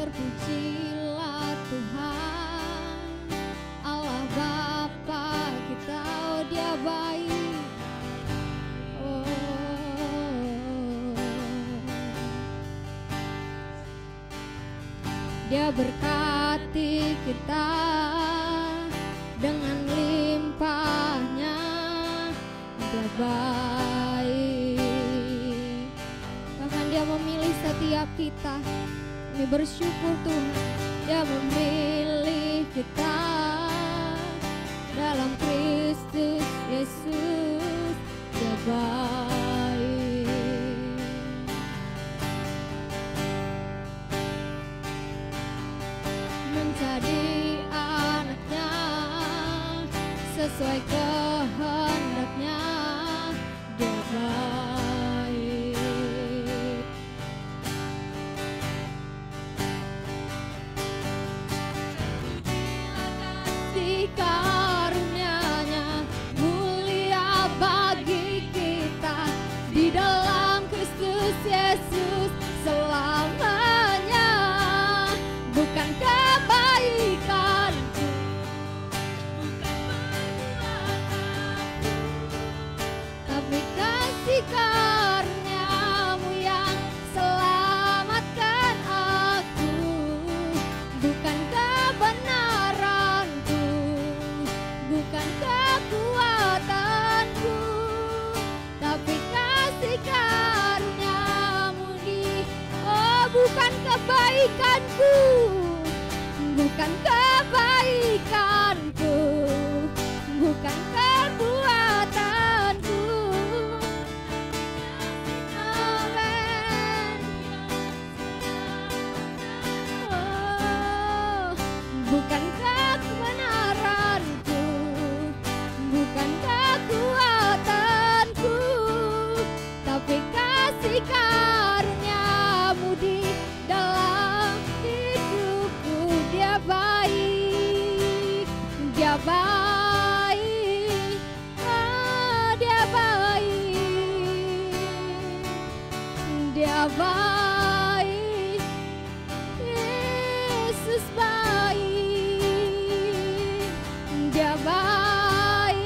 Terpujilah Tuhan Allah Bapa kita, oh Dia baik. Dia berkati kita dengan limpahnya. Dia baik, bahkan Dia memilih setiap kita. Kami bersyukur Tuhan, Dia memilih kita dalam Kristus Yesus. Dia baik. Menjadi anaknya sesuai kehendaknya. Dia baik. Di karunia-Nya mulia bagi kita di dalam Kristus Yesus selamanya. Bukan kebaikanku, bukan perbuatanku, tapi kasih karunia-Mu yang selamatkan aku. Bukan kebenaranku, bukan kekuatanku, tapi kasih karunia-Mu bukan kebaikanku, bukan kebaikanku, bukan perbuatanku. Amen. Oh, bukan kebenaranku, bukan kekuatanku, tapi kasih karunia-Mu di dalam hidupku. Dia baik, Dia baik, Dia baik, Dia baik. Yesus baik, Dia baik.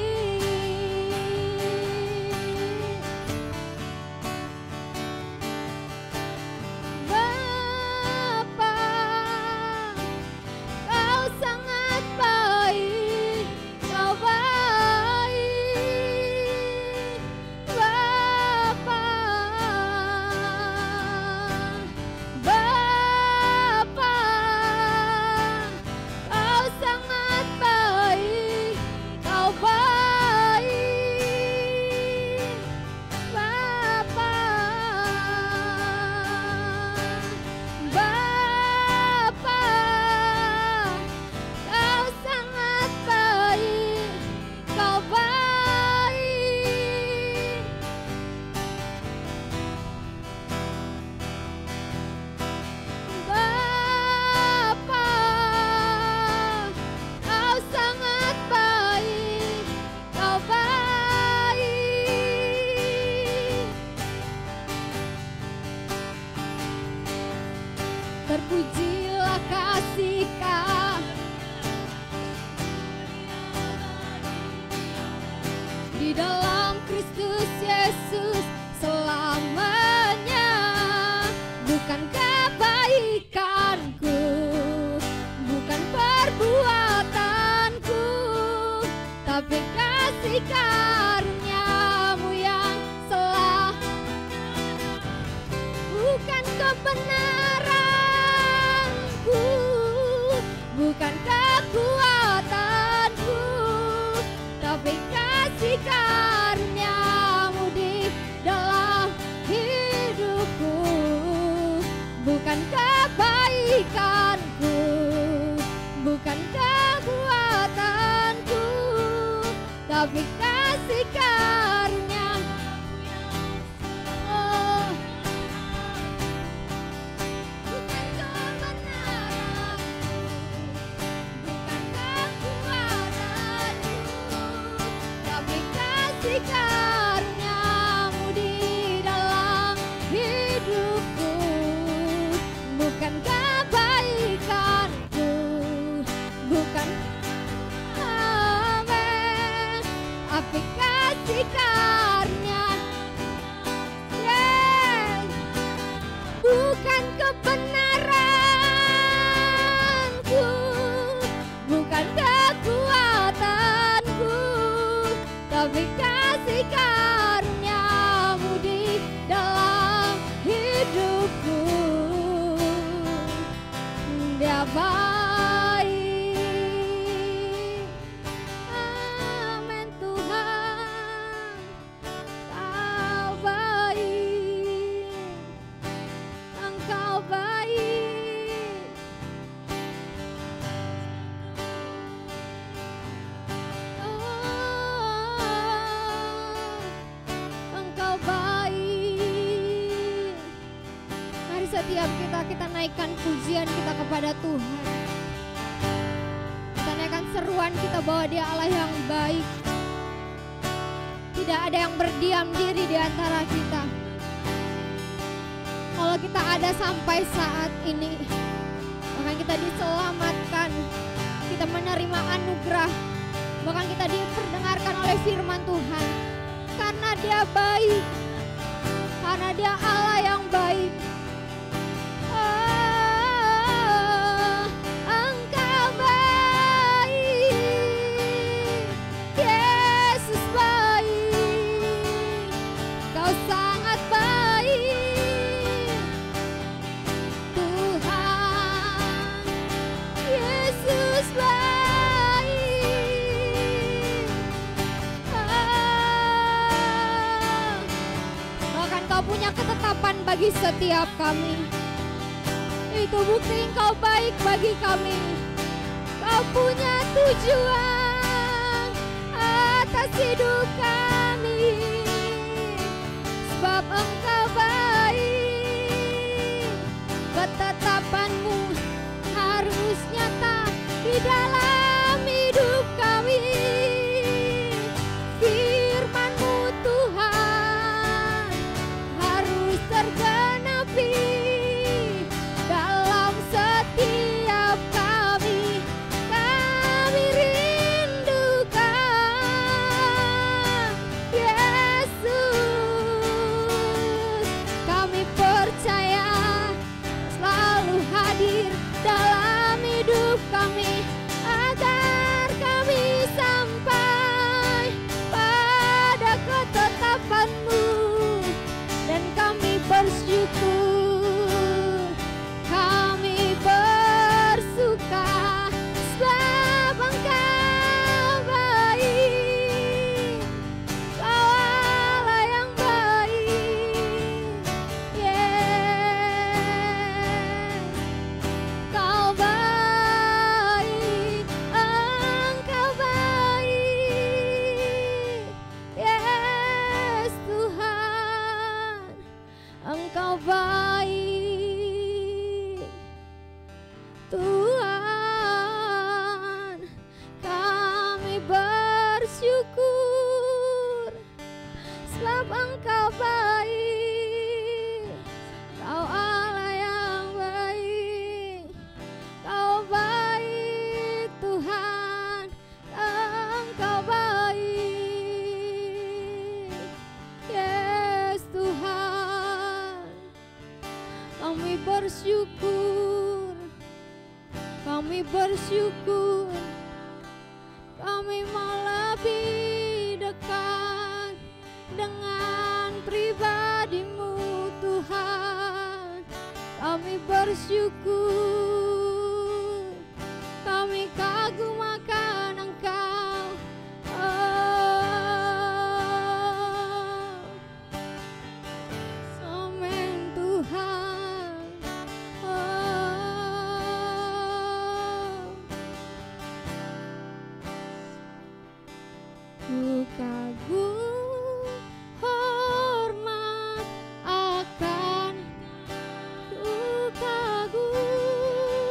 Bapa, Kau sangat baik, Kau baik. Bapa, Bapa, Kau sangat baik, Kau baik. Bapa, Bapa, Kau sangat baik, Kau baik. Bapa, Kau sangat baik, Kau baik. Terpujilah kasih-Kau di dalam Kristus Yesus selamanya. Bukan kebaikanku, bukan perbuatanku, tapi kasih karunia-Mu yang bukan kebenaranku, bukan kekuatanku, tapi kasih karunia-Mu di dalam hidupku. Bukan kebaikanku, bukan kekuatanku, tapi kasih karunia. Oh, bukan kebenaranku, bukan kekuatanku, tapi kasih karunia-Mu di dalam hidupku. baik. Amin Tuhan, Kau baik, Engkau baik. Engkau baik. Mari setiap kita naikkan pujian kita kepada Tuhan. Kita naikkan seruan kita bahwa Dia Allah yang baik. Tidak ada yang berdiam diri di antara kita. Kalau kita ada sampai saat ini, bahkan kita diselamatkan, kita menerima anugerah, bahkan kita diperdengarkan oleh firman Tuhan. Karena Dia baik, karena Dia Allah yang baik. Oh, Engkau baik, Yesus baik, Kau sangat baik, Tuhan Yesus baik. Bahkan Kau punya ketetapan bagi setiap kami. Itu bukti Engkau baik bagi kami. Kau punya tujuan atas hidup kami. Sebab Engkau baik, ketetapan-Mu harus nyata di dalam hidup kami. Firman-Mu Tuhan harus tergenapi dalam setiap kami. Kami rindukan Yesus. Kami percaya selalu hadir dalam hidup kami, agar kami sampai pada ketetapan-Mu. Dan kami bersyukur, kami bersuka, sebab Engkau baik, Kau Allah yang baik. Yes, Kau baik, Engkau baik. Yes Tuhan, Engkau baik. Tuhan, kami bersyukur, sebab Engkau baik, Kau Allah yang baik. Kau baik Tuhan, Engkau baik. Yes Tuhan, kami bersyukur, kami bersyukur, kami mau lebih dekat dengan pribadi-Mu Tuhan. Kami bersyukur, kami kagum akan Engkau. Amin Tuhan. Ku kagum, hormat akan, ku kagum,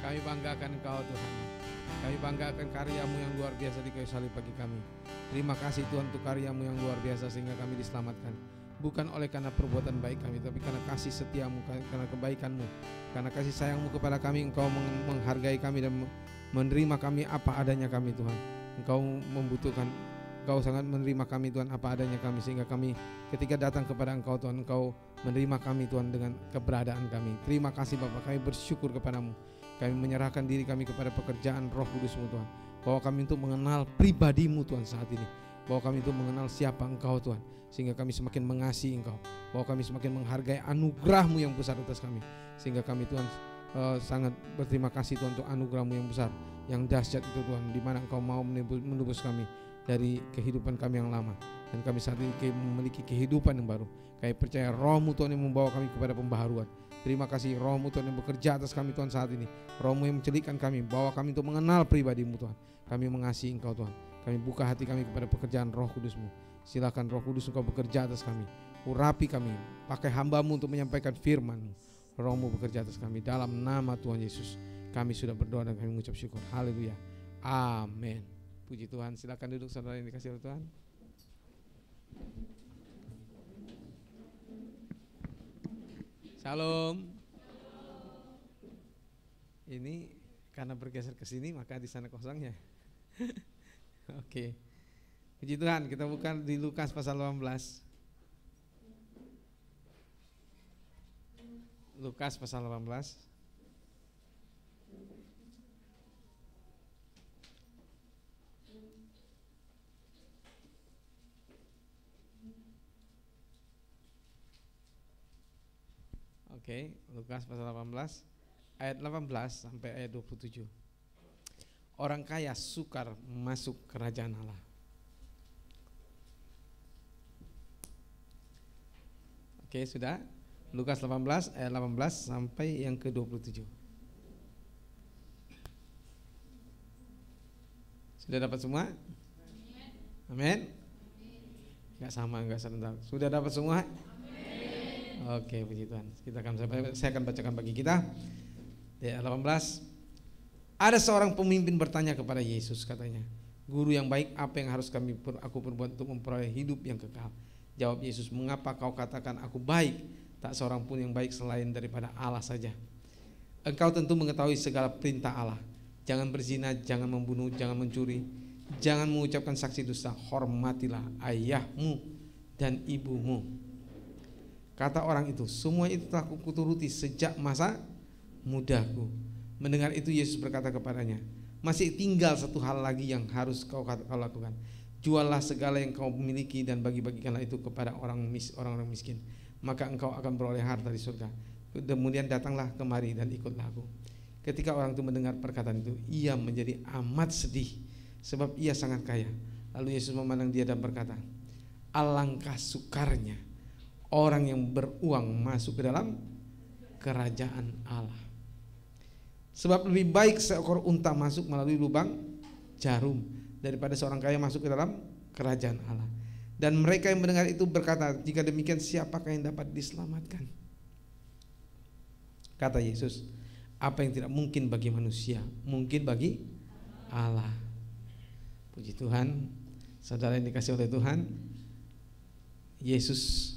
Kami banggakan Engkau Tuhan. Kami banggakan karya-Mu yang luar biasa di kayu salib bagi kami. Terima kasih Tuhan untuk karya-Mu yang luar biasa sehingga kami diselamatkan. Bukan oleh karena perbuatan baik kami, tapi karena kasih setia-Mu, karena kebaikan-Mu, karena kasih sayang-Mu kepada kami. Engkau menghargai kami dan menerima kami apa adanya kami Tuhan. Engkau membutuhkan, Engkau sangat menerima kami Tuhan apa adanya kami, sehingga kami ketika datang kepada Engkau Tuhan, Engkau menerima kami Tuhan dengan keberadaan kami. Terima kasih Bapa, kami bersyukur kepadamu. Kami menyerahkan diri kami kepada pekerjaan Roh Kudus-Mu Tuhan. Bahwa kami untuk mengenal pribadi-Mu Tuhan saat ini. Bahwa kami untuk mengenal siapa Engkau Tuhan, sehingga kami semakin mengasihi Engkau. Bahwa kami semakin menghargai anugerah-Mu yang besar atas kami, sehingga kami Tuhan sangat berterima kasih Tuhan untuk anugerah-Mu yang besar, yang dahsyat itu Tuhan, di mana Engkau mau menebus kami dari kehidupan kami yang lama. Dan kami saat ini memiliki kehidupan yang baru. Kami percaya Roh-Mu Tuhan yang membawa kami kepada pembaharuan. Terima kasih Roh-Mu Tuhan yang bekerja atas kami Tuhan saat ini. Roh-Mu yang mencelikkan kami, bawa kami untuk mengenal pribadi-Mu Tuhan. Kami mengasihi Engkau Tuhan. Kami buka hati kami kepada pekerjaan Roh Kudus-Mu. Silakan Roh Kudus Engkau bekerja atas kami. Urapi kami, pakai hamba-Mu untuk menyampaikan firman-Mu. Roh-Mu bekerja atas kami. Dalam nama Tuhan Yesus kami sudah berdoa dan kami mengucap syukur. Haleluya, amin. Puji Tuhan. Silakan duduk saudara yang dikasihi oleh Tuhan. Shalom. Ini karena bergeser ke sini maka di sana kosongnya. Oke. Puji Tuhan, kita buka di Lukas pasal 18. Lukas pasal 18. Oke, Lukas pasal 18 ayat 18 sampai ayat 27. Orang kaya sukar masuk kerajaan Allah. Oke, sudah. Lukas 18 ayat 18 sampai yang ke-27. Sudah dapat semua? Amin. Enggak sama, enggak serentak. Sudah dapat semua? Oke, puji Tuhan. Saya akan bacakan bagi kita. Ayat 18. Ada seorang pemimpin bertanya kepada Yesus, katanya, "Guru yang baik, apa yang harus aku perbuat untuk memperoleh hidup yang kekal?" Jawab Yesus, "Mengapa kau katakan aku baik? Tak seorang pun yang baik selain daripada Allah saja. Engkau tentu mengetahui segala perintah Allah. Jangan berzina, jangan membunuh, jangan mencuri, jangan mengucapkan saksi dusta, hormatilah ayahmu dan ibumu." Kata orang itu, "Semua itu telah kuturuti sejak masa mudaku." Mendengar itu Yesus berkata kepadanya, "Masih tinggal satu hal lagi yang harus kau lakukan. Juallah segala yang kau miliki dan bagi-bagikanlah itu kepada orang-orang miskin. Maka engkau akan beroleh harta di surga. Kemudian datanglah kemari dan ikutlah aku." Ketika orang itu mendengar perkataan itu, ia menjadi amat sedih, sebab ia sangat kaya. Lalu Yesus memandang dia dan berkata, "Alangkah sukarnya orang yang beruang masuk ke dalam kerajaan Allah. Sebab lebih baik seekor unta masuk melalui lubang jarum daripada seorang kaya masuk ke dalam kerajaan Allah." Dan mereka yang mendengar itu berkata, "Jika demikian, siapakah yang dapat diselamatkan?" Kata Yesus, "Apa yang tidak mungkin bagi manusia, mungkin bagi Allah." Puji Tuhan. Saudara yang dikasihi oleh Tuhan, Yesus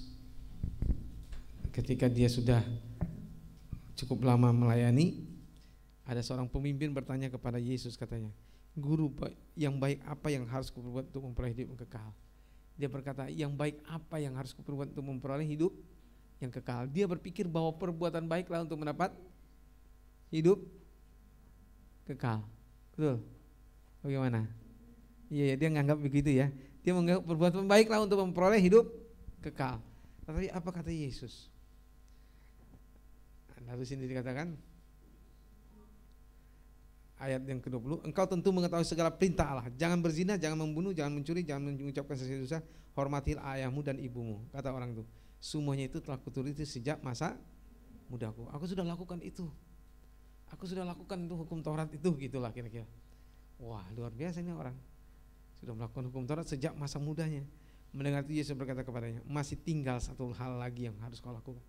ketika dia sudah cukup lama melayani, ada seorang pemimpin bertanya kepada Yesus, katanya, "Guru yang baik, apa yang harus kuperbuat untuk memperoleh hidup yang kekal?" Dia berkata, "Yang baik apa yang harus kuperbuat untuk memperoleh hidup yang kekal?" Dia berpikir bahwa perbuatan baiklah untuk mendapat hidup kekal. Betul? Bagaimana? Iya, dia menganggap begitu ya. Dia menganggap perbuatan baiklah untuk memperoleh hidup kekal. Tapi apa kata Yesus? Lalu sini dikatakan ayat yang ke-20, "Engkau tentu mengetahui segala perintah Allah. Jangan berzina, jangan membunuh, jangan mencuri, jangan mengucapkan saksi dusta, hormatilah ayahmu dan ibumu." Kata orang itu, "Semuanya itu telah kuturuti sejak masa mudaku." Aku sudah lakukan itu. Aku sudah lakukan itu hukum Taurat itu, gitulah kira-kira. Wah, luar biasa ini orang. Sudah melakukan hukum Taurat sejak masa mudanya. Mendengar itu Yesus berkata kepadanya, "Masih tinggal satu hal lagi yang harus kau lakukan.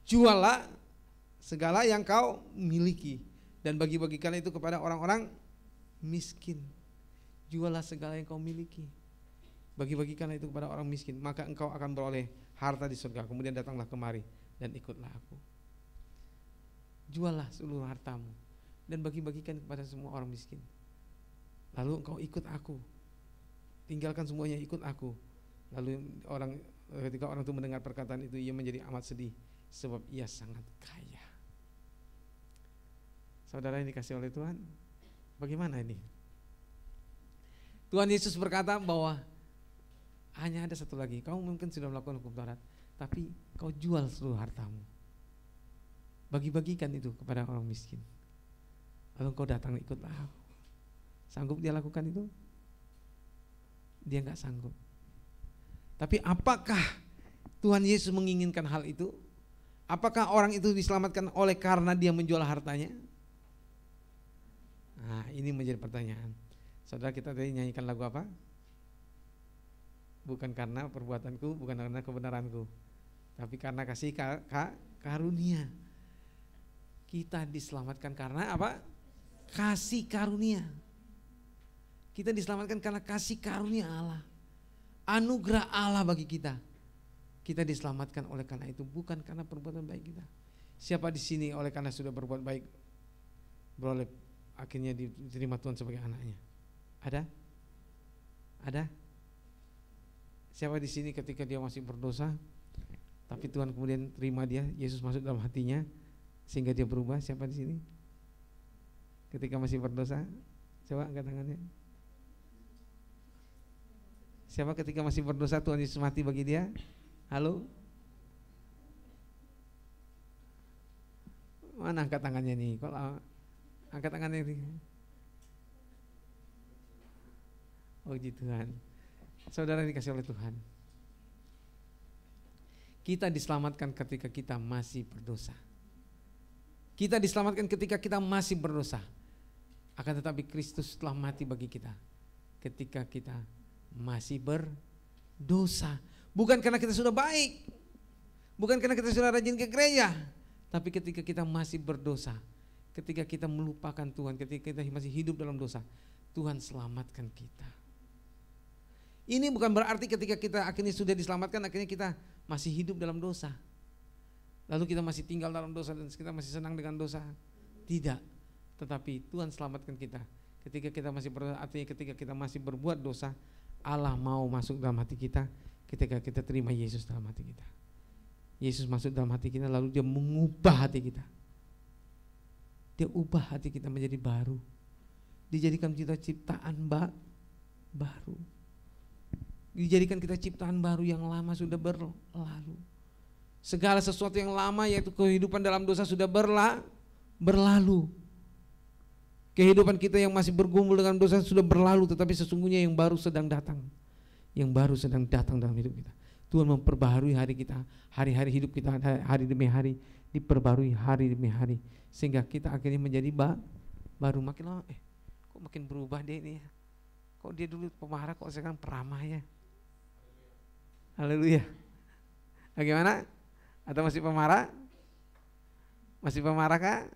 Juallah segala yang kau miliki dan bagi-bagikan itu kepada orang-orang miskin. Jualah segala yang kau miliki, bagi-bagikan itu kepada orang miskin, maka engkau akan beroleh harta di surga. Kemudian datanglah kemari dan ikutlah aku. Jualah seluruh hartamu dan bagi-bagikan kepada semua orang miskin. Lalu engkau ikut aku. Tinggalkan semuanya, ikut aku. Lalu ketika orang itu mendengar perkataan itu, ia menjadi amat sedih sebab ia sangat kaya. Saudara yang dikasih oleh Tuhan, bagaimana ini? Tuhan Yesus berkata bahwa hanya ada satu lagi. Kamu mungkin sudah melakukan hukum Taurat, tapi kau jual seluruh hartamu, bagi-bagikan itu kepada orang miskin. Lalu kau datang ikutlah aku. Sanggup dia lakukan itu? Dia nggak sanggup. Tapi apakah Tuhan Yesus menginginkan hal itu? Apakah orang itu diselamatkan oleh karena dia menjual hartanya? Nah, ini menjadi pertanyaan. Saudara, kita tadi nyanyikan lagu apa? Bukan karena perbuatanku, bukan karena kebenaranku, tapi karena kasih karunia. Kita diselamatkan karena apa? Kasih karunia. Kita diselamatkan karena kasih karunia Allah, anugerah Allah bagi kita. Kita diselamatkan oleh karena itu, bukan karena perbuatan baik kita. Siapa di sini oleh karena sudah berbuat baik beroleh akhirnya diterima Tuhan sebagai anaknya? Ada? Ada? Siapa di sini ketika dia masih berdosa, tapi Tuhan kemudian terima dia, Yesus masuk dalam hatinya sehingga dia berubah? Siapa di sini? Ketika masih berdosa, coba angkat tangannya. Siapa ketika masih berdosa Tuhan Yesus mati bagi dia? Halo? Mana angkat tangannya nih? Kalau angkat tangannya nih. Oh Tuhan. Saudara dikasih oleh Tuhan, kita diselamatkan ketika kita masih berdosa. Kita diselamatkan ketika kita masih berdosa. Akan tetapi Kristus telah mati bagi kita ketika kita masih berdosa. Bukan karena kita sudah baik, bukan karena kita sudah rajin ke gereja, tapi ketika kita masih berdosa, ketika kita melupakan Tuhan, ketika kita masih hidup dalam dosa, Tuhan selamatkan kita. Ini bukan berarti ketika kita akhirnya sudah diselamatkan, akhirnya kita masih hidup dalam dosa, lalu kita masih tinggal dalam dosa dan kita masih senang dengan dosa. Tidak, tetapi Tuhan selamatkan kita ketika kita masih berdosa. Artinya ketika kita masih berbuat dosa, Allah mau masuk dalam hati kita ketika kita terima Yesus dalam hati kita. Yesus masuk dalam hati kita, lalu dia mengubah hati kita. Dia ubah hati kita menjadi baru, dijadikan kita ciptaan baru. Dijadikan kita ciptaan baru, yang lama sudah berlalu. Segala sesuatu yang lama, yaitu kehidupan dalam dosa, sudah berlalu. Kehidupan kita yang masih bergumul dengan dosa sudah berlalu, tetapi sesungguhnya yang baru sedang datang. Yang baru sedang datang dalam hidup kita. Tuhan memperbaharui hari kita, hari-hari hidup kita, hari demi hari, diperbarui hari demi hari, sehingga kita akhirnya menjadi baru. Makin lama, kok makin berubah dia ini ya? Kok dia dulu pemarah, kok sekarang peramah ya? Haleluya. Bagaimana? Atau masih pemarah? Masih pemarah kah?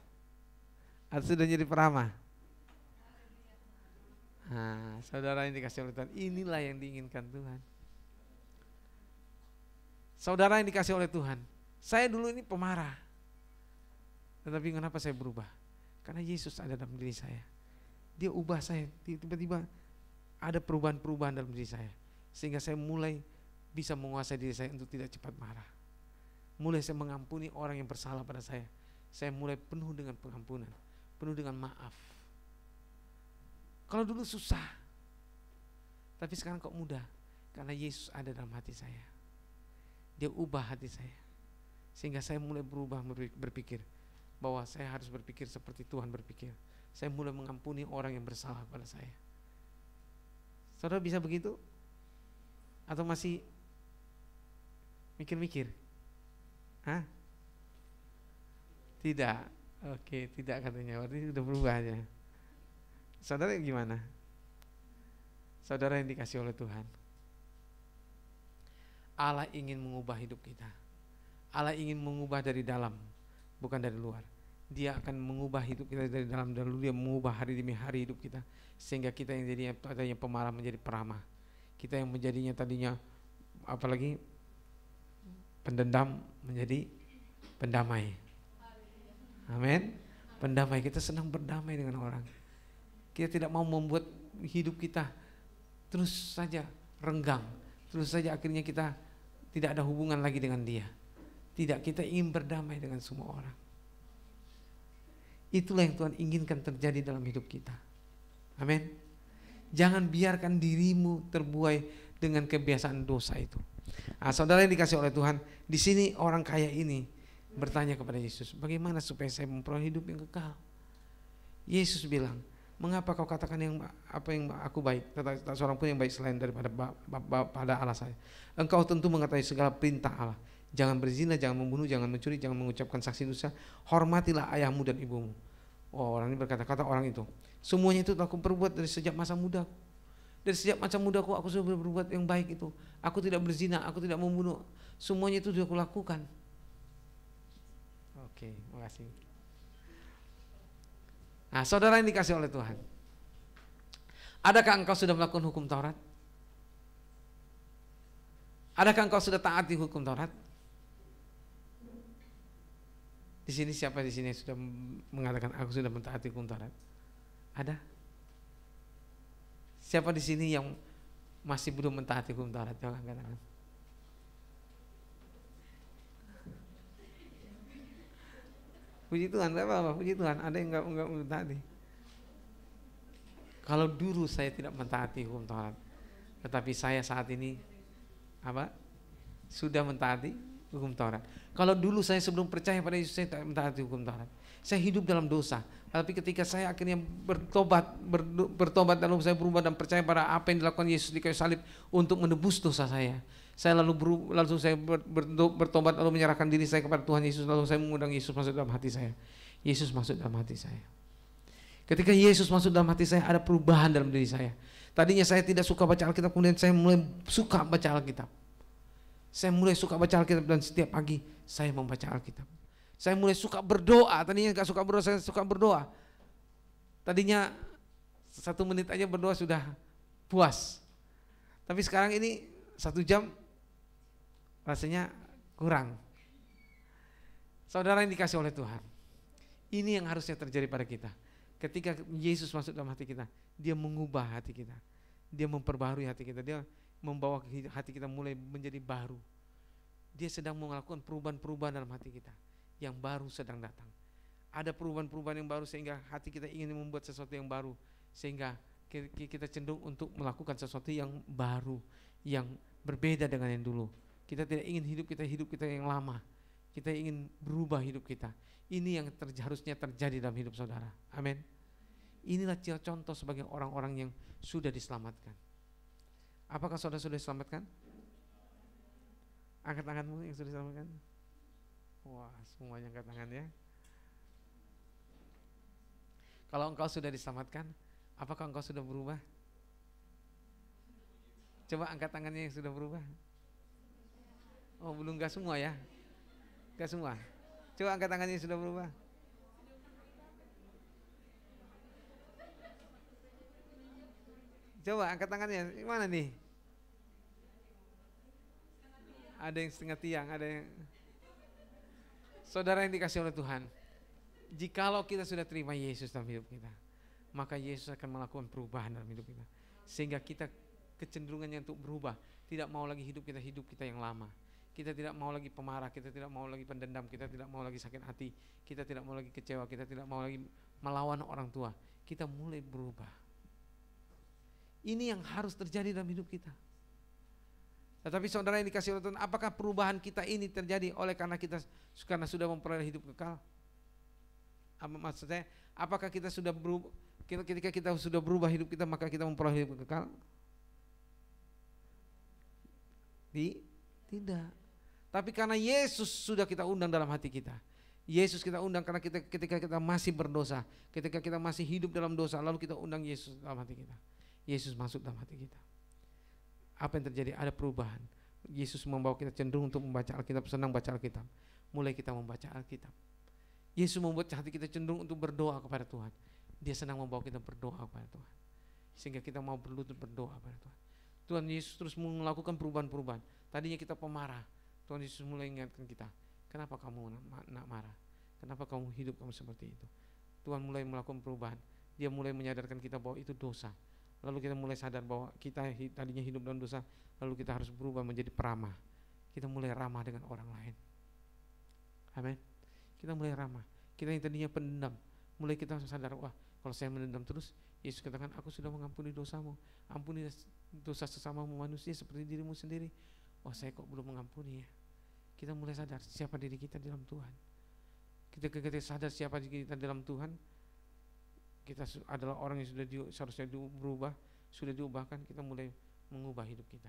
Atau sudah jadi peramah? Nah, saudara yang dikasih oleh Tuhan, inilah yang diinginkan Tuhan. Saudara yang dikasih oleh Tuhan, saya dulu ini pemarah, tetapi kenapa saya berubah? Karena Yesus ada dalam diri saya. Dia ubah saya, tiba-tiba ada perubahan-perubahan dalam diri saya, sehingga saya mulai bisa menguasai diri saya untuk tidak cepat marah. Mulai saya mengampuni orang yang bersalah pada saya. Saya mulai penuh dengan pengampunan, penuh dengan maaf. Kalau dulu susah, tapi sekarang kok mudah, karena Yesus ada dalam hati saya. Dia ubah hati saya, sehingga saya mulai berubah berpikir bahwa saya harus berpikir seperti Tuhan berpikir. Saya mulai mengampuni orang yang bersalah pada saya. Saudara bisa begitu? Atau masih mikir-mikir? Hah? Tidak. Oke, tidak katanya. Berarti sudah berubah aja. Saudara gimana? Saudara yang dikasih oleh Tuhan, Allah ingin mengubah hidup kita. Allah ingin mengubah dari dalam, bukan dari luar. Dia akan mengubah hidup kita dari dalam, lalu dia mengubah hari demi hari hidup kita, sehingga kita yang tadinya pemarah menjadi peramah, kita yang menjadinya tadinya apalagi pendendam menjadi pendamai. Amin. Pendamai, kita senang berdamai dengan orang. Kita tidak mau membuat hidup kita terus saja renggang, terus saja akhirnya kita tidak ada hubungan lagi dengan dia. Tidak, kita ingin berdamai dengan semua orang. Itulah yang Tuhan inginkan terjadi dalam hidup kita. Amin. Jangan biarkan dirimu terbuai dengan kebiasaan dosa itu. Nah, saudara yang dikasih oleh Tuhan, di sini orang kaya ini bertanya kepada Yesus, bagaimana supaya saya memperoleh hidup yang kekal? Yesus bilang, mengapa kau katakan apa yang aku baik, tak seorang pun yang baik selain daripada pada Allah saya. Engkau tentu mengetahui segala perintah Allah. Jangan berzina, jangan membunuh, jangan mencuri, jangan mengucapkan saksi dusta, hormatilah ayahmu dan ibumu. Oh, orang ini berkata-kata, orang itu, semuanya itu telah aku perbuat dari sejak masa mudaku. Dari sejak masa mudaku aku sudah berbuat yang baik itu. Aku tidak berzina, aku tidak membunuh. Semuanya itu sudah aku lakukan. Oke, makasih. Nah, saudara yang dikasih oleh Tuhan, adakah engkau sudah melakukan hukum Taurat? Adakah engkau sudah taati hukum Taurat? Di sini siapa di sini yang sudah mengatakan aku sudah mentaati hukum Taurat? Ada? Siapa di sini yang masih belum mentaati hukum Taurat? Coba angkat tangan. Puji Tuhan, tidak apa-apa, puji Tuhan. Ada yang enggak mentaati. Kalau dulu saya tidak mentaati hukum Taurat, tetapi saya saat ini apa? Sudah mentaati hukum Taurat. Kalau dulu saya sebelum percaya pada Yesus saya tidak mentaati hukum Taurat. Saya hidup dalam dosa. Tapi ketika saya akhirnya bertobat lalu saya berubah dan percaya pada apa yang dilakukan Yesus di kayu salib untuk menebus dosa saya. Saya lalu saya bertobat lalu menyerahkan diri saya kepada Tuhan Yesus, lalu saya mengundang Yesus masuk dalam hati saya. Yesus masuk dalam hati saya. Ketika Yesus masuk dalam hati saya, ada perubahan dalam diri saya. Tadinya saya tidak suka baca Alkitab, kemudian saya mulai suka baca Alkitab. Saya mulai suka baca Alkitab dan setiap pagi saya membaca Alkitab. Saya mulai suka berdoa, tadinya gak suka berdoa, saya suka berdoa. Tadinya 1 menit aja berdoa sudah puas. Tapi sekarang ini 1 jam rasanya kurang. Saudara yang dikasih oleh Tuhan, ini yang harusnya terjadi pada kita. Ketika Yesus masuk dalam hati kita, dia mengubah hati kita, dia memperbaharui hati kita, dia membawa hati kita mulai menjadi baru. Dia sedang melakukan perubahan-perubahan dalam hati kita yang baru sedang datang. Ada perubahan-perubahan yang baru sehingga hati kita ingin membuat sesuatu yang baru, sehingga kita cenderung untuk melakukan sesuatu yang baru, yang berbeda dengan yang dulu. Kita tidak ingin hidup kita yang lama. Kita ingin berubah hidup kita. Ini yang harusnya terjadi dalam hidup saudara. Amin. Inilah contoh sebagai orang-orang yang sudah diselamatkan. Apakah saudara sudah diselamatkan? Angkat tanganmu yang sudah diselamatkan. Wah, semuanya angkat tangan ya. Kalau engkau sudah diselamatkan, apakah engkau sudah berubah? Coba angkat tangannya yang sudah berubah. Oh, belum, enggak semua ya? Enggak semua. Coba angkat tangannya yang sudah berubah. Coba angkat tangannya, mana nih? Ada yang setengah tiang, ada yang... Saudara yang dikasih oleh Tuhan, jikalau kita sudah terima Yesus dalam hidup kita, maka Yesus akan melakukan perubahan dalam hidup kita. Sehingga kita kecenderungannya untuk berubah, tidak mau lagi hidup kita yang lama. Kita tidak mau lagi pemarah, kita tidak mau lagi pendendam, kita tidak mau lagi sakit hati, kita tidak mau lagi kecewa, kita tidak mau lagi melawan orang tua. Kita mulai berubah. Ini yang harus terjadi dalam hidup kita. Tetapi saudara yang dikasih oleh Tuhan, apakah perubahan kita ini terjadi oleh karena sudah memperoleh hidup kekal? Maksud saya, apakah kita sudah berubah, ketika kita sudah berubah hidup kita, maka kita memperoleh hidup kekal? Tidak. Tapi karena Yesus sudah kita undang dalam hati kita. Yesus kita undang karena ketika kita masih berdosa, ketika kita masih hidup dalam dosa, lalu kita undang Yesus dalam hati kita. Yesus masuk dalam hati kita. Apa yang terjadi? Ada perubahan. Yesus membawa kita cenderung untuk membaca Alkitab, senang baca Alkitab. Mulai kita membaca Alkitab. Yesus membuat hati kita cenderung untuk berdoa kepada Tuhan. Dia senang membawa kita berdoa kepada Tuhan, sehingga kita mau berlutut berdoa kepada Tuhan. Tuhan Yesus terus melakukan perubahan-perubahan. Tadinya kita pemarah, Tuhan Yesus mulai ingatkan kita, kenapa kamu nak marah? Kenapa kamu hidup kamu seperti itu? Tuhan mulai melakukan perubahan. Dia mulai menyadarkan kita bahwa itu dosa. Lalu kita mulai sadar bahwa kita tadinya hidup dalam dosa, lalu kita harus berubah menjadi peramah. Kita mulai ramah dengan orang lain. Amin. Kita mulai ramah. Kita yang tadinya pendendam, mulai kita sadar, wah, kalau saya menendam terus, Yesus katakan, aku sudah mengampuni dosamu. Ampuni dosa sesamamu manusia seperti dirimu sendiri. Wah, saya kok belum mengampuni ya. Kita mulai sadar siapa diri kita dalam Tuhan. Kita sadar siapa diri kita dalam Tuhan, kita adalah orang yang sudah seharusnya berubah, sudah diubahkan. Kita mulai mengubah hidup kita.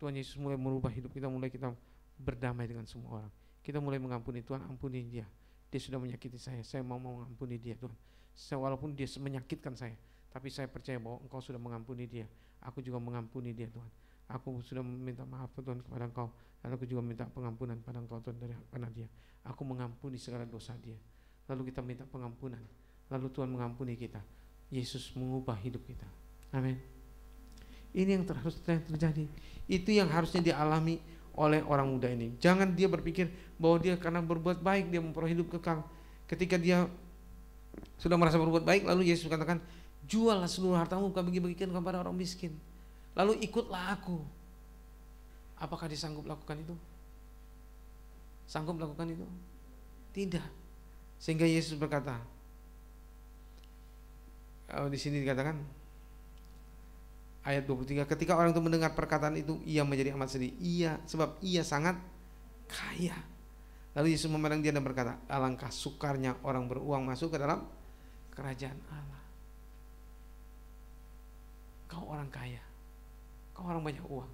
Tuhan Yesus mulai merubah hidup kita, mulai kita berdamai dengan semua orang. Kita mulai mengampuni. Tuhan, ampuni dia. Dia sudah menyakiti saya mau mengampuni dia, Tuhan. Walaupun dia menyakitkan saya, tapi saya percaya bahwa Engkau sudah mengampuni dia. Aku juga mengampuni dia, Tuhan. Aku sudah meminta maaf, Tuhan, kepada Engkau, dan aku juga minta pengampunan pada Engkau, Tuhan, karena dia. Aku mengampuni segala dosa dia. Lalu kita minta pengampunan. Lalu Tuhan mengampuni kita. Yesus mengubah hidup kita. Amin. Ini yang harus terjadi. Itu yang harusnya dialami oleh orang muda ini. Jangan dia berpikir bahwa dia karena berbuat baik dia memperoleh hidup kekal. Ketika dia sudah merasa berbuat baik, lalu Yesus katakan, juallah seluruh hartamu, kau bagi-bagikan kepada orang miskin, lalu ikutlah aku. Apakah dia sanggup lakukan itu? Sanggup lakukan itu? Tidak. Sehingga Yesus berkata, di sini dikatakan ayat 23, ketika orang itu mendengar perkataan itu, ia menjadi amat sedih. Sebab ia sangat kaya. Lalu Yesus memandang dia dan berkata, alangkah sukarnya orang beruang masuk ke dalam kerajaan Allah. Kau orang kaya, kau orang banyak uang,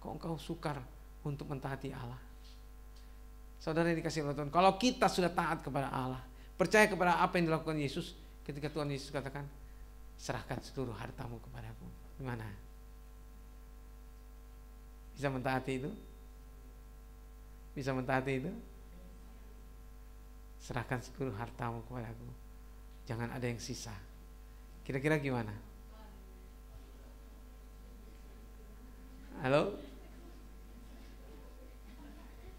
kok engkau sukar untuk mentaati Allah? Saudara yang dikasihi oleh Tuhan, kalau kita sudah taat kepada Allah, percaya kepada apa yang dilakukan Yesus, ketika Tuhan Yesus katakan, serahkan seluruh hartamu kepadaku, gimana? Bisa mentaati itu? Bisa mentaati itu? Serahkan seluruh hartamu kepadaku, jangan ada yang sisa. Kira-kira gimana? Halo?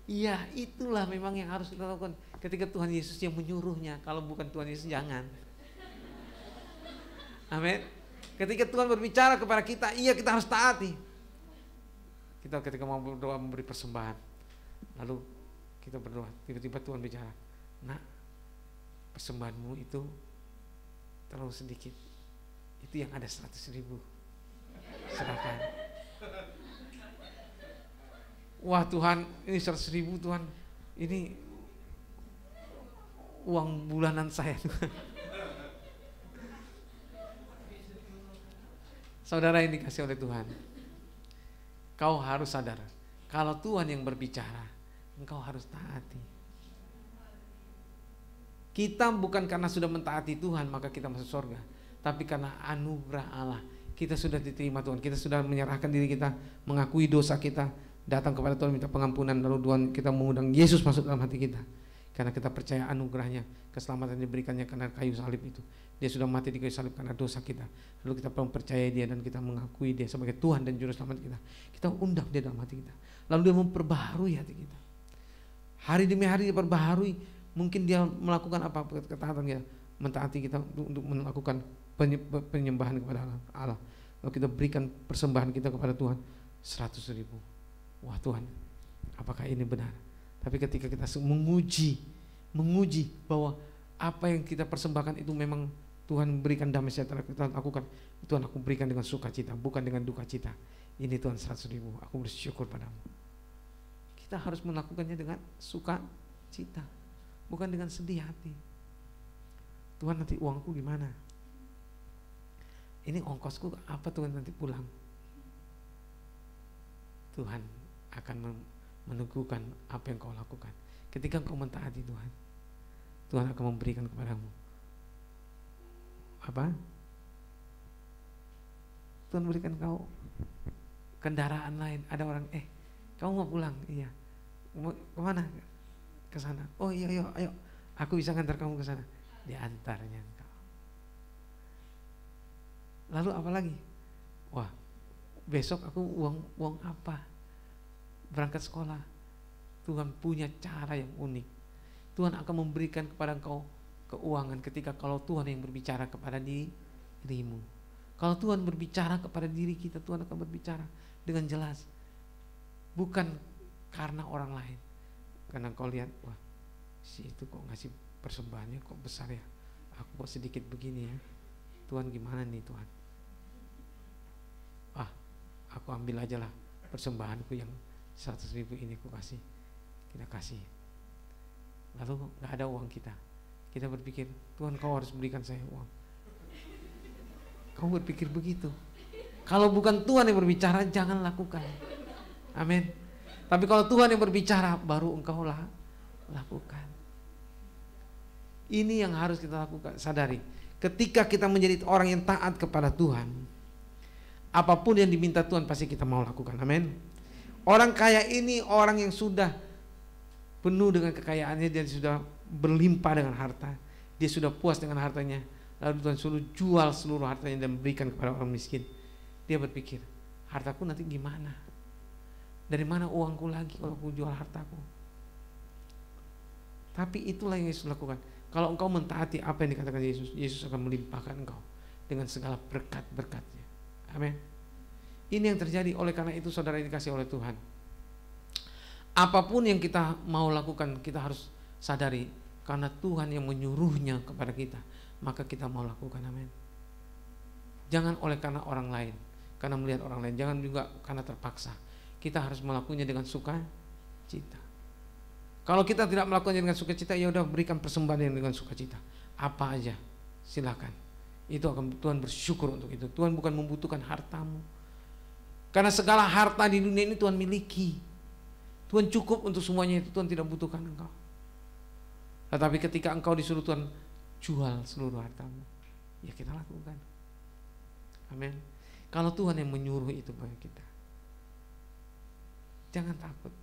Iya, itulah memang yang harus kita lakukan. Ketika Tuhan Yesus yang menyuruhnya, kalau bukan Tuhan Yesus jangan. Amin. Ketika Tuhan berbicara kepada kita, iya kita harus taati. Kita ketika mau berdoa memberi persembahan, lalu kita berdoa, tiba-tiba Tuhan bicara, nak, persembahanmu itu terlalu sedikit, itu yang ada 100.000, serahkan. Wah Tuhan, ini 100.000 Tuhan, ini uang bulanan saya Tuhan. Saudara yang dikasih oleh Tuhan, kau harus sadar, kalau Tuhan yang berbicara, engkau harus taati. Kita bukan karena sudah mentaati Tuhan maka kita masuk surga, tapi karena anugerah Allah. Kita sudah diterima Tuhan, kita sudah menyerahkan diri kita, mengakui dosa kita, datang kepada Tuhan minta pengampunan, lalu Tuhan kita mengundang Yesus masuk dalam hati kita. Karena kita percaya anugerahnya, keselamatan diberikannya karena kayu salib itu. Dia sudah mati di kayu salib karena dosa kita. Lalu kita percaya dia dan kita mengakui dia sebagai Tuhan dan Juru Selamat kita. Kita undang dia dalam hati kita. Lalu dia memperbaharui hati kita. Hari demi hari dia perbaharui. Mungkin dia melakukan apa ketaatan kita, mentaati kita untuk melakukan penyembahan kepada Allah. Lalu kita berikan persembahan kita kepada Tuhan 100.000. Wah Tuhan, apakah ini benar? Tapi ketika kita menguji bahwa apa yang kita persembahkan itu memang Tuhan berikan damai sejahtera, kita lakukan, Tuhan aku berikan dengan sukacita, bukan dengan duka cita. Ini Tuhan 100.000, aku bersyukur padamu. Kita harus melakukannya dengan sukacita, bukan dengan sedih hati. Tuhan nanti uangku gimana? Ini ongkosku apa Tuhan nanti pulang? Tuhan akan meneguhkan apa yang kau lakukan. Ketika kau mentaati Tuhan, Tuhan akan memberikan kepadamu apa? Tuhan berikan kau kendaraan lain. Ada orang, kamu mau pulang? Iya. Kemana? Ke sana. Oh iya, ayo. Aku bisa ngantar kamu ke sana. Diantarnya engkau. Lalu apa lagi? Wah, besok aku uang apa? Berangkat sekolah. Tuhan punya cara yang unik. Tuhan akan memberikan kepada engkau keuangan ketika kalau Tuhan yang berbicara kepada dirimu. Kalau Tuhan berbicara kepada diri kita, Tuhan akan berbicara dengan jelas. Bukan karena orang lain. Karena kau lihat, wah, si itu kok ngasih persembahannya kok besar ya. Aku kok sedikit begini ya. Tuhan gimana nih Tuhan? Aku ambil aja lah persembahanku yang 100.000 ini aku kasih. Kita kasih. Lalu gak ada uang kita. Kita berpikir, Tuhan kau harus berikan saya uang. Kamu berpikir begitu. Kalau bukan Tuhan yang berbicara, jangan lakukan. Amin. Tapi kalau Tuhan yang berbicara, baru engkau lakukan. Ini yang harus kita lakukan, sadari. Ketika kita menjadi orang yang taat kepada Tuhan, apapun yang diminta Tuhan pasti kita mau lakukan. Amin. Orang kaya ini orang yang sudah penuh dengan kekayaannya, dia sudah berlimpah dengan harta. Dia sudah puas dengan hartanya. Lalu Tuhan suruh jual seluruh hartanya dan berikan kepada orang miskin. Dia berpikir, hartaku nanti gimana? Dari mana uangku lagi kalau aku jual hartaku? Tapi itulah yang Yesus lakukan. Kalau engkau mentaati apa yang dikatakan Yesus, Yesus akan melimpahkan engkau dengan segala berkat-berkatnya. Amin. Ini yang terjadi. Oleh karena itu saudara dikasih oleh Tuhan, apapun yang kita mau lakukan, kita harus sadari karena Tuhan yang menyuruhnya kepada kita, maka kita mau lakukan. Amin. Jangan oleh karena orang lain, karena melihat orang lain. Jangan juga karena terpaksa. Kita harus melakukannya dengan sukacita. Kalau kita tidak melakukannya dengan sukacita, ya udah berikan persembahan yang dengan sukacita. Apa aja, silakan. Itu akan Tuhan bersyukur untuk itu. Tuhan bukan membutuhkan hartamu. Karena segala harta di dunia ini Tuhan miliki. Tuhan cukup untuk semuanya itu. Tuhan tidak butuhkan engkau. Tetapi ketika engkau disuruh Tuhan jual seluruh hartamu, ya kita lakukan. Amin. Kalau Tuhan yang menyuruh itu bagi kita, jangan takut.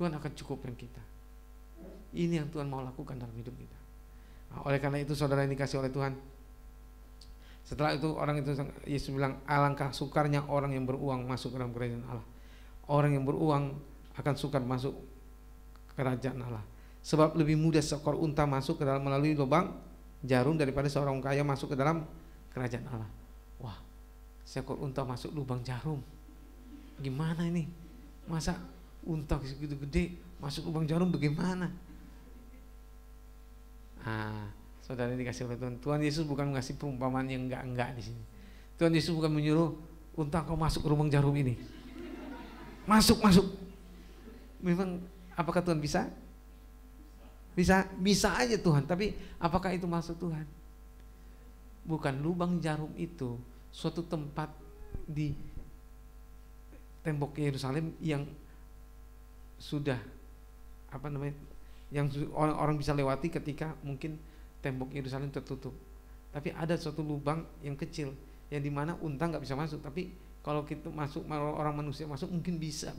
Tuhan akan cukupkan kita. Ini yang Tuhan mau lakukan dalam hidup kita. Nah, oleh karena itu saudara yang dikasih oleh Tuhan, setelah itu orang itu, Yesus bilang, alangkah sukarnya orang yang beruang masuk ke dalam kerajaan Allah. Orang yang beruang akan sukar masuk kerajaan Allah. Sebab lebih mudah seekor unta masuk ke dalam melalui lubang jarum daripada seorang kaya masuk ke dalam kerajaan Allah. Wah, seekor unta masuk lubang jarum. Gimana ini? Masa unta segitu gede masuk lubang jarum bagaimana? Saudara dikasih oleh Tuhan. Tuhan Yesus bukan mengasih perumpamaan yang enggak di sini. Tuhan Yesus bukan menyuruh unta kau masuk ke lubang jarum ini. Masuk. Memang apakah Tuhan bisa? Bisa aja Tuhan. Tapi apakah itu maksud Tuhan? Bukan. Lubang jarum itu suatu tempat di tembok Yerusalem yang sudah yang orang bisa lewati ketika mungkin tembok Yerusalem tertutup. Tapi ada suatu lubang yang kecil yang dimana unta nggak bisa masuk. Tapi kalau kita masuk, orang manusia masuk mungkin bisa.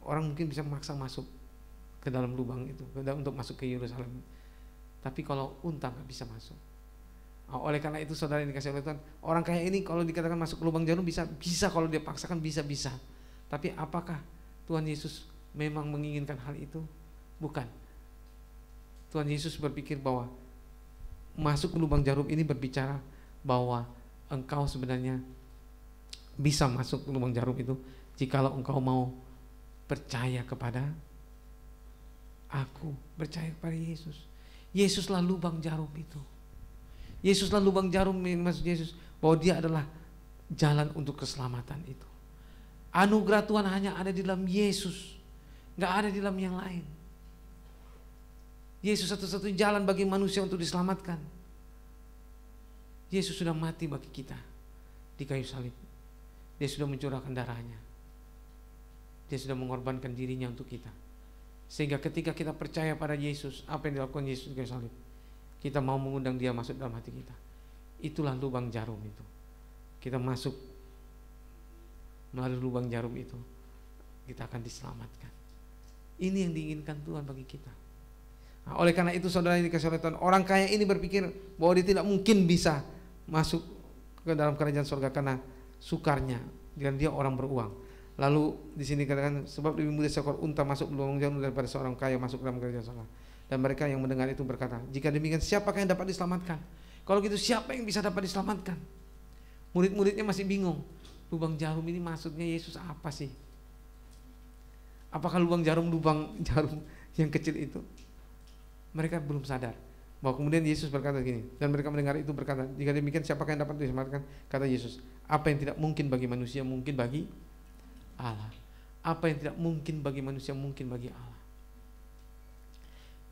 Orang mungkin bisa memaksa masuk ke dalam lubang itu untuk masuk ke Yerusalem. Tapi kalau unta nggak bisa masuk. Oleh karena itu saudara yang dikasih oleh Tuhan, orang kaya ini kalau dikatakan masuk ke lubang jarum bisa kalau dia paksakan bisa. Tapi apakah Tuhan Yesus memang menginginkan hal itu? Bukan. Tuhan Yesus berpikir bahwa masuk ke lubang jarum ini berbicara bahwa engkau sebenarnya bisa masuk ke lubang jarum itu jikalau engkau mau percaya kepada aku, percaya kepada Yesus. Yesuslah lubang jarum itu. Yesuslah lubang jarum, maksud Yesus bahwa dia adalah jalan untuk keselamatan itu. Anugerah Tuhan hanya ada di dalam Yesus, nggak ada di dalam yang lain. Yesus satu-satunya jalan bagi manusia untuk diselamatkan. Yesus sudah mati bagi kita di kayu salib. Dia sudah mencurahkan darahnya. Dia sudah mengorbankan dirinya untuk kita. Sehingga ketika kita percaya pada Yesus, apa yang dilakukan Yesus di kayu salib, kita mau mengundang dia masuk dalam hati kita. Itulah lubang jarum itu. Kita masuk melalui lubang jarum itu, kita akan diselamatkan. Ini yang diinginkan Tuhan bagi kita. Nah, oleh karena itu saudara yang dikasihi oleh Tuhan, orang kaya ini berpikir bahwa dia tidak mungkin bisa masuk ke dalam kerajaan surga karena sukarnya, dan dia orang beruang. Lalu di sini katakan sebab lebih mudah seekor unta masuk lubang jarum daripada seorang kaya masuk ke dalam kerajaan surga. Dan mereka yang mendengar itu berkata, jika demikian siapakah yang dapat diselamatkan? Kalau gitu siapa yang bisa dapat diselamatkan? Murid-muridnya masih bingung. Lubang jarum ini maksudnya Yesus apa sih? Apakah lubang jarum yang kecil itu? Mereka belum sadar bahwa kemudian Yesus berkata gini, dan mereka mendengar itu berkata, jika demikian siapakah yang dapat diselamatkan? Kata Yesus, apa yang tidak mungkin bagi manusia mungkin bagi Allah. Apa yang tidak mungkin bagi manusia mungkin bagi Allah.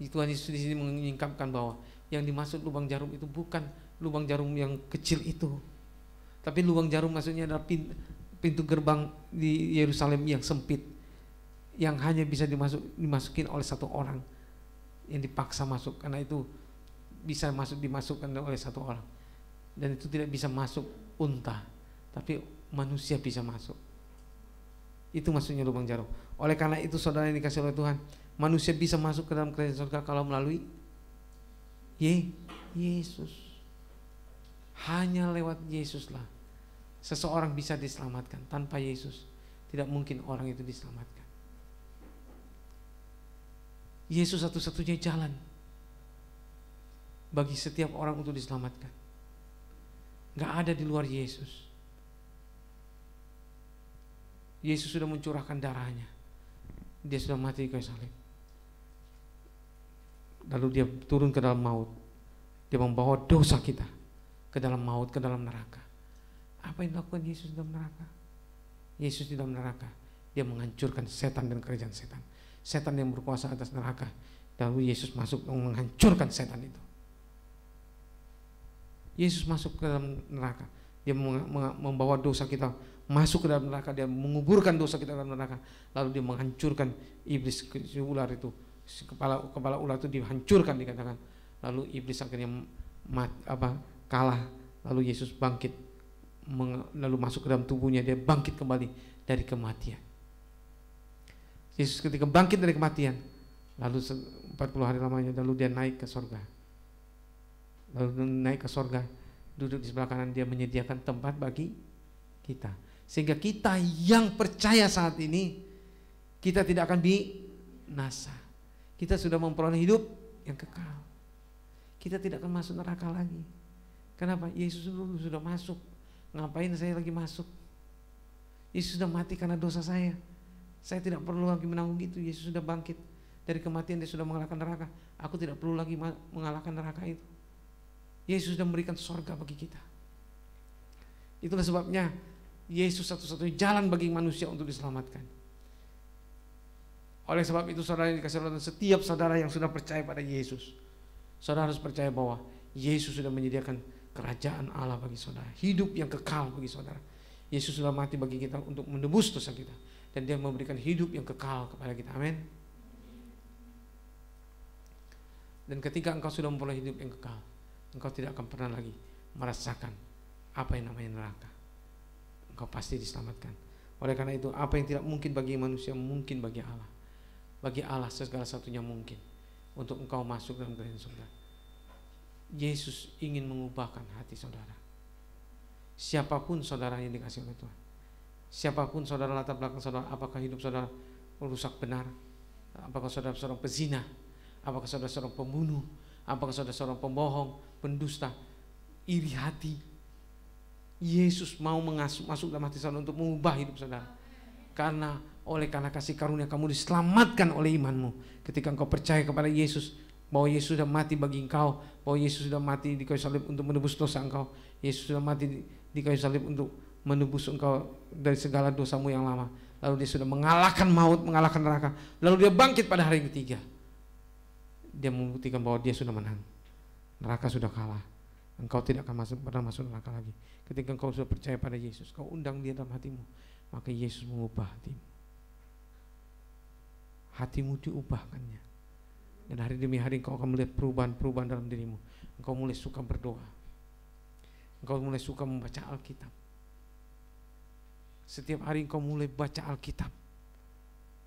Tuhan Yesus di sini menyingkapkan bahwa yang dimaksud lubang jarum itu bukan lubang jarum yang kecil itu, tapi lubang jarum maksudnya adalah pintu gerbang di Yerusalem yang sempit, yang hanya bisa dimasukin oleh satu orang yang dipaksa masuk, karena itu bisa dimasukkan oleh satu orang, dan itu tidak bisa masuk unta, tapi manusia bisa masuk. Itu maksudnya lubang jarum. Oleh karena itu saudara yang dikasihi oleh Tuhan, manusia bisa masuk ke dalam kerajaan surga kalau melalui Yesus. Hanya lewat Yesuslah seseorang bisa diselamatkan. Tanpa Yesus tidak mungkin orang itu diselamatkan. Yesus satu-satunya jalan bagi setiap orang untuk diselamatkan. Gak ada di luar Yesus. Yesus sudah mencurahkan darahnya. Dia sudah mati di kayu salib. Lalu dia turun ke dalam maut. Dia membawa dosa kita ke dalam maut, ke dalam neraka. Apa yang dilakukan Yesus di dalam neraka? Yesus di dalam neraka, dia menghancurkan setan dan kerajaan setan. Setan yang berkuasa atas neraka. Lalu Yesus masuk dan menghancurkan setan itu. Yesus masuk ke dalam neraka. Dia membawa dosa kita masuk ke dalam neraka. Dia menguburkan dosa kita dalam neraka. Lalu dia menghancurkan iblis, ular itu. Kepala ular itu dihancurkan dikatakan. Lalu iblis akhirnya kalah. Lalu Yesus bangkit, lalu masuk ke dalam tubuhnya. Dia bangkit kembali dari kematian. Yesus ketika bangkit dari kematian, lalu 40 hari lamanya, lalu dia naik ke sorga. Lalu naik ke sorga, duduk di sebelah kanan, dia menyediakan tempat bagi kita. Sehingga kita yang percaya saat ini, kita tidak akan binasa. Kita sudah memperoleh hidup yang kekal. Kita tidak akan masuk neraka lagi. Kenapa? Yesus dulu sudah masuk. Ngapain saya lagi masuk? Yesus sudah mati karena dosa saya. Saya tidak perlu lagi menanggung itu. Yesus sudah bangkit dari kematian, dia sudah mengalahkan neraka. Aku tidak perlu lagi mengalahkan neraka itu. Yesus sudah memberikan surga bagi kita. Itulah sebabnya Yesus satu-satunya jalan bagi manusia untuk diselamatkan. Oleh sebab itu saudara yang dikasihi oleh Tuhan, setiap saudara yang sudah percaya pada Yesus, saudara harus percaya bahwa Yesus sudah menyediakan kerajaan Allah bagi saudara, hidup yang kekal bagi saudara. Yesus sudah mati bagi kita untuk menebus dosa kita, dan dia memberikan hidup yang kekal kepada kita. Amin. Dan ketika engkau sudah memperoleh hidup yang kekal, engkau tidak akan pernah lagi merasakan apa yang namanya neraka. Engkau pasti diselamatkan. Oleh karena itu, apa yang tidak mungkin bagi manusia mungkin bagi Allah. Bagi Allah segala satunya mungkin untuk engkau masuk dalam kerajaan surga. Yesus ingin mengubahkan hati saudara. Siapapun saudara yang dikasihi oleh Tuhan, siapapun saudara, latar belakang saudara, apakah hidup saudara rusak benar, apakah saudara seorang pezina, apakah saudara seorang pembunuh, apakah saudara seorang pembohong, pendusta, iri hati, Yesus mau masuk dalam hati saudara untuk mengubah hidup saudara. Karena kasih karunia kamu diselamatkan oleh imanmu. Ketika engkau percaya kepada Yesus, bahwa Yesus sudah mati bagi engkau, bahwa Yesus sudah mati di kayu salib untuk menebus dosa engkau, Yesus sudah mati di kayu salib untuk menebus engkau dari segala dosamu yang lama. Lalu dia sudah mengalahkan maut, mengalahkan neraka. Lalu dia bangkit pada hari yang ketiga. Dia membuktikan bahwa dia sudah menang. Neraka sudah kalah. Engkau tidak akan pernah masuk neraka lagi. Ketika engkau sudah percaya pada Yesus, kau undang dia dalam hatimu, maka Yesus mengubah hatimu. Hatimu diubahkannya. Dan hari demi hari engkau akan melihat perubahan-perubahan dalam dirimu. Engkau mulai suka berdoa. Engkau mulai suka membaca Alkitab. Setiap hari engkau mulai baca Alkitab.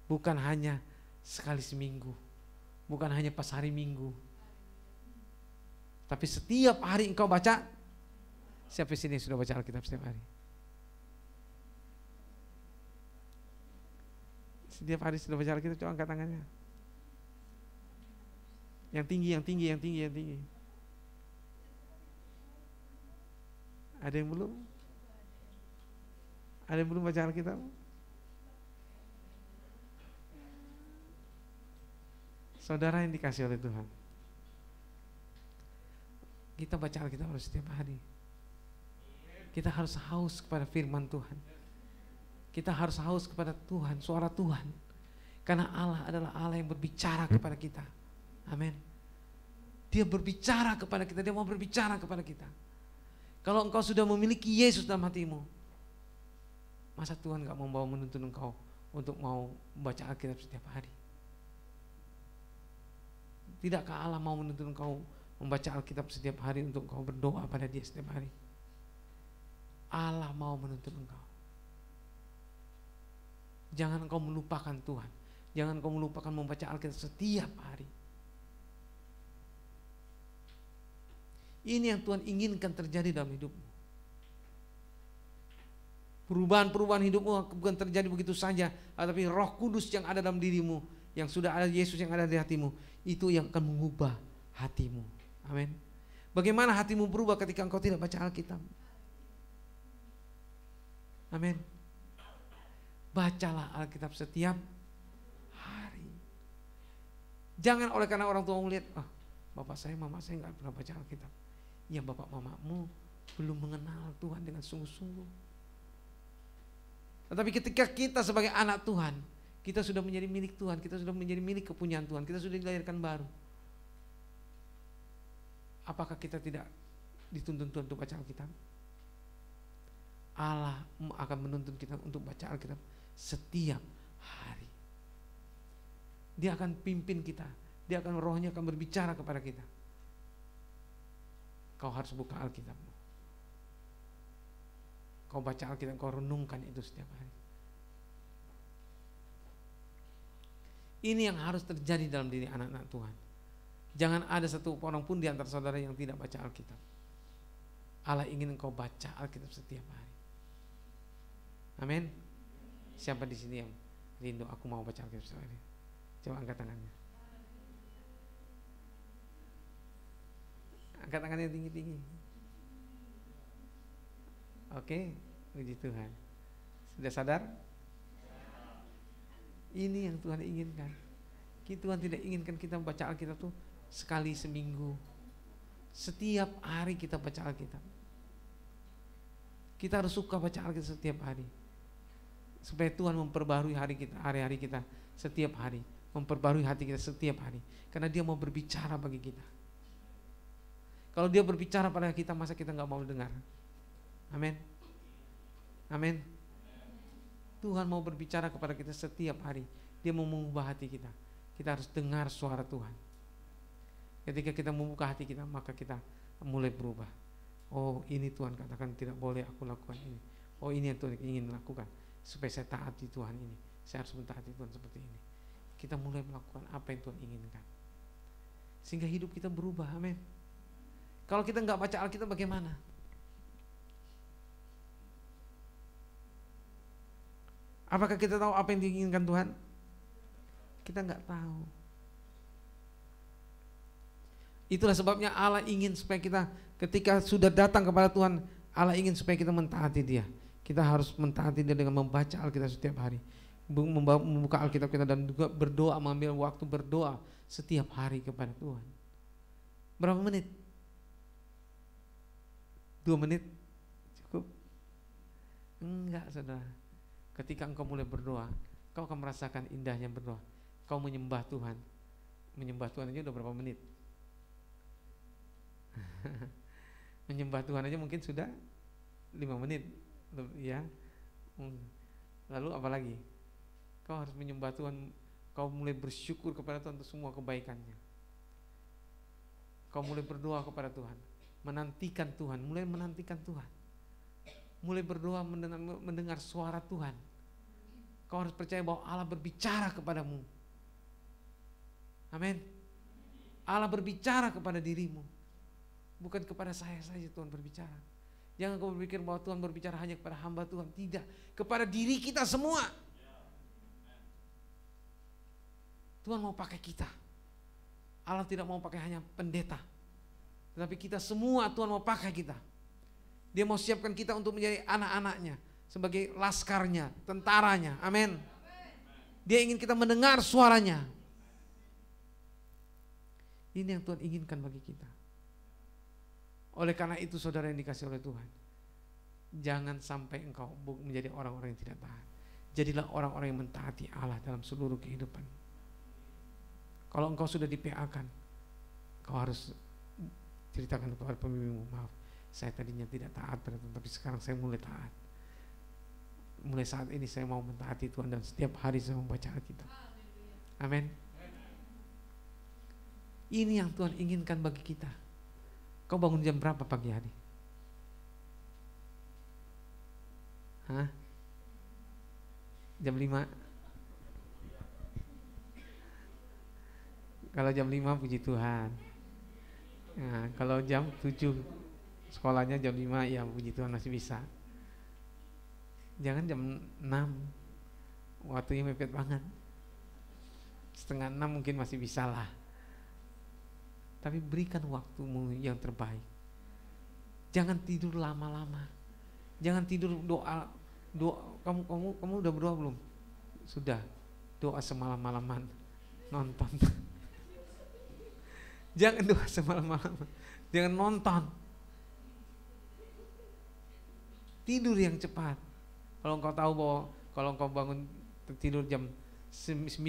Bukan hanya sekali seminggu. Bukan hanya pas hari Minggu. Tapi setiap hari engkau baca. Siapa di sini sudah baca Alkitab setiap hari? Setiap hari sudah baca Alkitab, coba angkat tangannya. Yang tinggi, yang tinggi, yang tinggi, yang tinggi. Ada yang belum? Ada yang belum baca Alkitab? Saudara yang dikasih oleh Tuhan, kita baca Alkitab harus setiap hari. Kita harus haus kepada firman Tuhan. Kita harus haus kepada Tuhan, suara Tuhan. Karena Allah adalah Allah yang berbicara kepada kita. Amin. Dia berbicara kepada kita, dia mau berbicara kepada kita. Kalau engkau sudah memiliki Yesus dalam hatimu, masa Tuhan gak mau menuntun engkau untuk mau membaca Alkitab setiap hari? Tidakkah Allah mau menuntun engkau membaca Alkitab setiap hari untuk engkau berdoa pada Dia setiap hari? Allah mau menuntun engkau. Jangan engkau melupakan Tuhan. Jangan engkau melupakan membaca Alkitab setiap hari. Ini yang Tuhan inginkan terjadi dalam hidupmu. Perubahan-perubahan hidupmu bukan terjadi begitu saja, tetapi Roh Kudus yang ada dalam dirimu, yang sudah ada Yesus yang ada di hatimu, itu yang akan mengubah hatimu. Amin. Bagaimana hatimu berubah ketika engkau tidak baca Alkitab? Amin. Bacalah Alkitab setiap hari. Jangan oleh karena orang tua melihat, bapak saya, mama saya nggak pernah baca Alkitab. Ya, bapak mamamu belum mengenal Tuhan dengan sungguh-sungguh. Tetapi ketika kita sebagai anak Tuhan, kita sudah menjadi milik Tuhan, kita sudah menjadi milik kepunyaan Tuhan, kita sudah dilahirkan baru. Apakah kita tidak dituntun Tuhan untuk baca Alkitab? Allah akan menuntun kita untuk baca Alkitab setiap hari. Dia akan pimpin kita, Dia akan rohnya akan berbicara kepada kita. Kau harus buka Alkitabmu. Kau baca Alkitab, kau renungkan itu setiap hari. Ini yang harus terjadi dalam diri anak-anak Tuhan. Jangan ada satu orang pun di antara saudara yang tidak baca Alkitab. Allah ingin engkau baca Alkitab setiap hari. Amin. Siapa di sini yang rindu, aku mau baca Alkitab setiap hari? Coba angkat tangannya. Angkat tangannya tinggi-tinggi. Oke, puji Tuhan. Sudah sadar? Ini yang Tuhan inginkan. Tuhan tidak inginkan kita membaca Alkitab tuh sekali seminggu. Setiap hari kita baca Alkitab. Kita harus suka baca Alkitab setiap hari. Supaya Tuhan memperbarui hari-hari kita setiap hari. Memperbarui hati kita setiap hari. Karena Dia mau berbicara bagi kita. Kalau Dia berbicara pada kita, masa kita gak mau dengar? Amin. Amin. Tuhan mau berbicara kepada kita setiap hari. Dia mau mengubah hati kita. Kita harus dengar suara Tuhan. Ketika kita membuka hati kita, maka kita mulai berubah. Oh, ini Tuhan katakan tidak boleh aku lakukan ini. Oh, ini yang Tuhan ingin lakukan. Supaya saya taati Tuhan ini. Saya harus mentaati Tuhan seperti ini. Kita mulai melakukan apa yang Tuhan inginkan. Sehingga hidup kita berubah. Amin. Kalau kita nggak baca Alkitab bagaimana? Apakah kita tahu apa yang diinginkan Tuhan? Kita nggak tahu. Itulah sebabnya Allah ingin supaya kita ketika sudah datang kepada Tuhan, Allah ingin supaya kita mentaati Dia. Kita harus mentaati Dia dengan membaca Alkitab setiap hari, membuka Alkitab kita dan juga berdoa, mengambil waktu berdoa setiap hari kepada Tuhan. Berapa menit? 2 menit? Cukup? Enggak, saudara. Ketika engkau mulai berdoa, kau akan merasakan indahnya berdoa. Kau menyembah Tuhan. Menyembah Tuhan aja udah berapa menit? Menyembah Tuhan aja mungkin sudah 5 menit, ya. Lalu apa lagi? Kau harus menyembah Tuhan. Kau mulai bersyukur kepada Tuhan untuk semua kebaikannya. Kau mulai berdoa kepada Tuhan, menantikan Tuhan, mulai menantikan Tuhan. Mulai berdoa mendengar suara Tuhan. Kau harus percaya bahwa Allah berbicara kepadamu. Amin. Allah berbicara kepada dirimu. Bukan kepada saya saja Tuhan berbicara. Jangan kau berpikir bahwa Tuhan berbicara hanya kepada hamba Tuhan. Tidak, kepada diri kita semua. Tuhan mau pakai kita. Allah tidak mau pakai hanya pendeta, tetapi kita semua Tuhan mau pakai kita. Dia mau siapkan kita untuk menjadi anak-anaknya, sebagai laskarnya, tentaranya. Amin. Dia ingin kita mendengar suaranya. Ini yang Tuhan inginkan bagi kita. Oleh karena itu saudara yang dikasih oleh Tuhan, jangan sampai engkau menjadi orang-orang yang tidak taat. Jadilah orang-orang yang mentaati Allah dalam seluruh kehidupan. Kalau engkau sudah di-PA-kan, kau harus ceritakan kepada pemimpinmu, maaf, saya tadinya tidak taat pada Tuhan, tapi sekarang saya mulai taat. Mulai saat ini saya mau mentaati Tuhan dan setiap hari saya membaca Alkitab. Amin. Ini yang Tuhan inginkan bagi kita. Kau bangun jam berapa pagi hari? Hah? Jam 5? Kalau jam 5 puji Tuhan. Nah, kalau jam 7 sekolahnya jam 5 ya puji Tuhan masih bisa. Jangan jam 6, waktunya mepet banget. 5:30 mungkin masih bisa lah. Tapi berikan waktumu yang terbaik. Jangan tidur lama-lama. Jangan tidur doa. Kamu udah berdoa belum? Sudah. Doa semalam-malaman. Nonton. Jangan doa semalam-malaman. Jangan nonton. Tidur yang cepat. Kalau engkau tahu bahwa kalau engkau bangun tidur jam 9,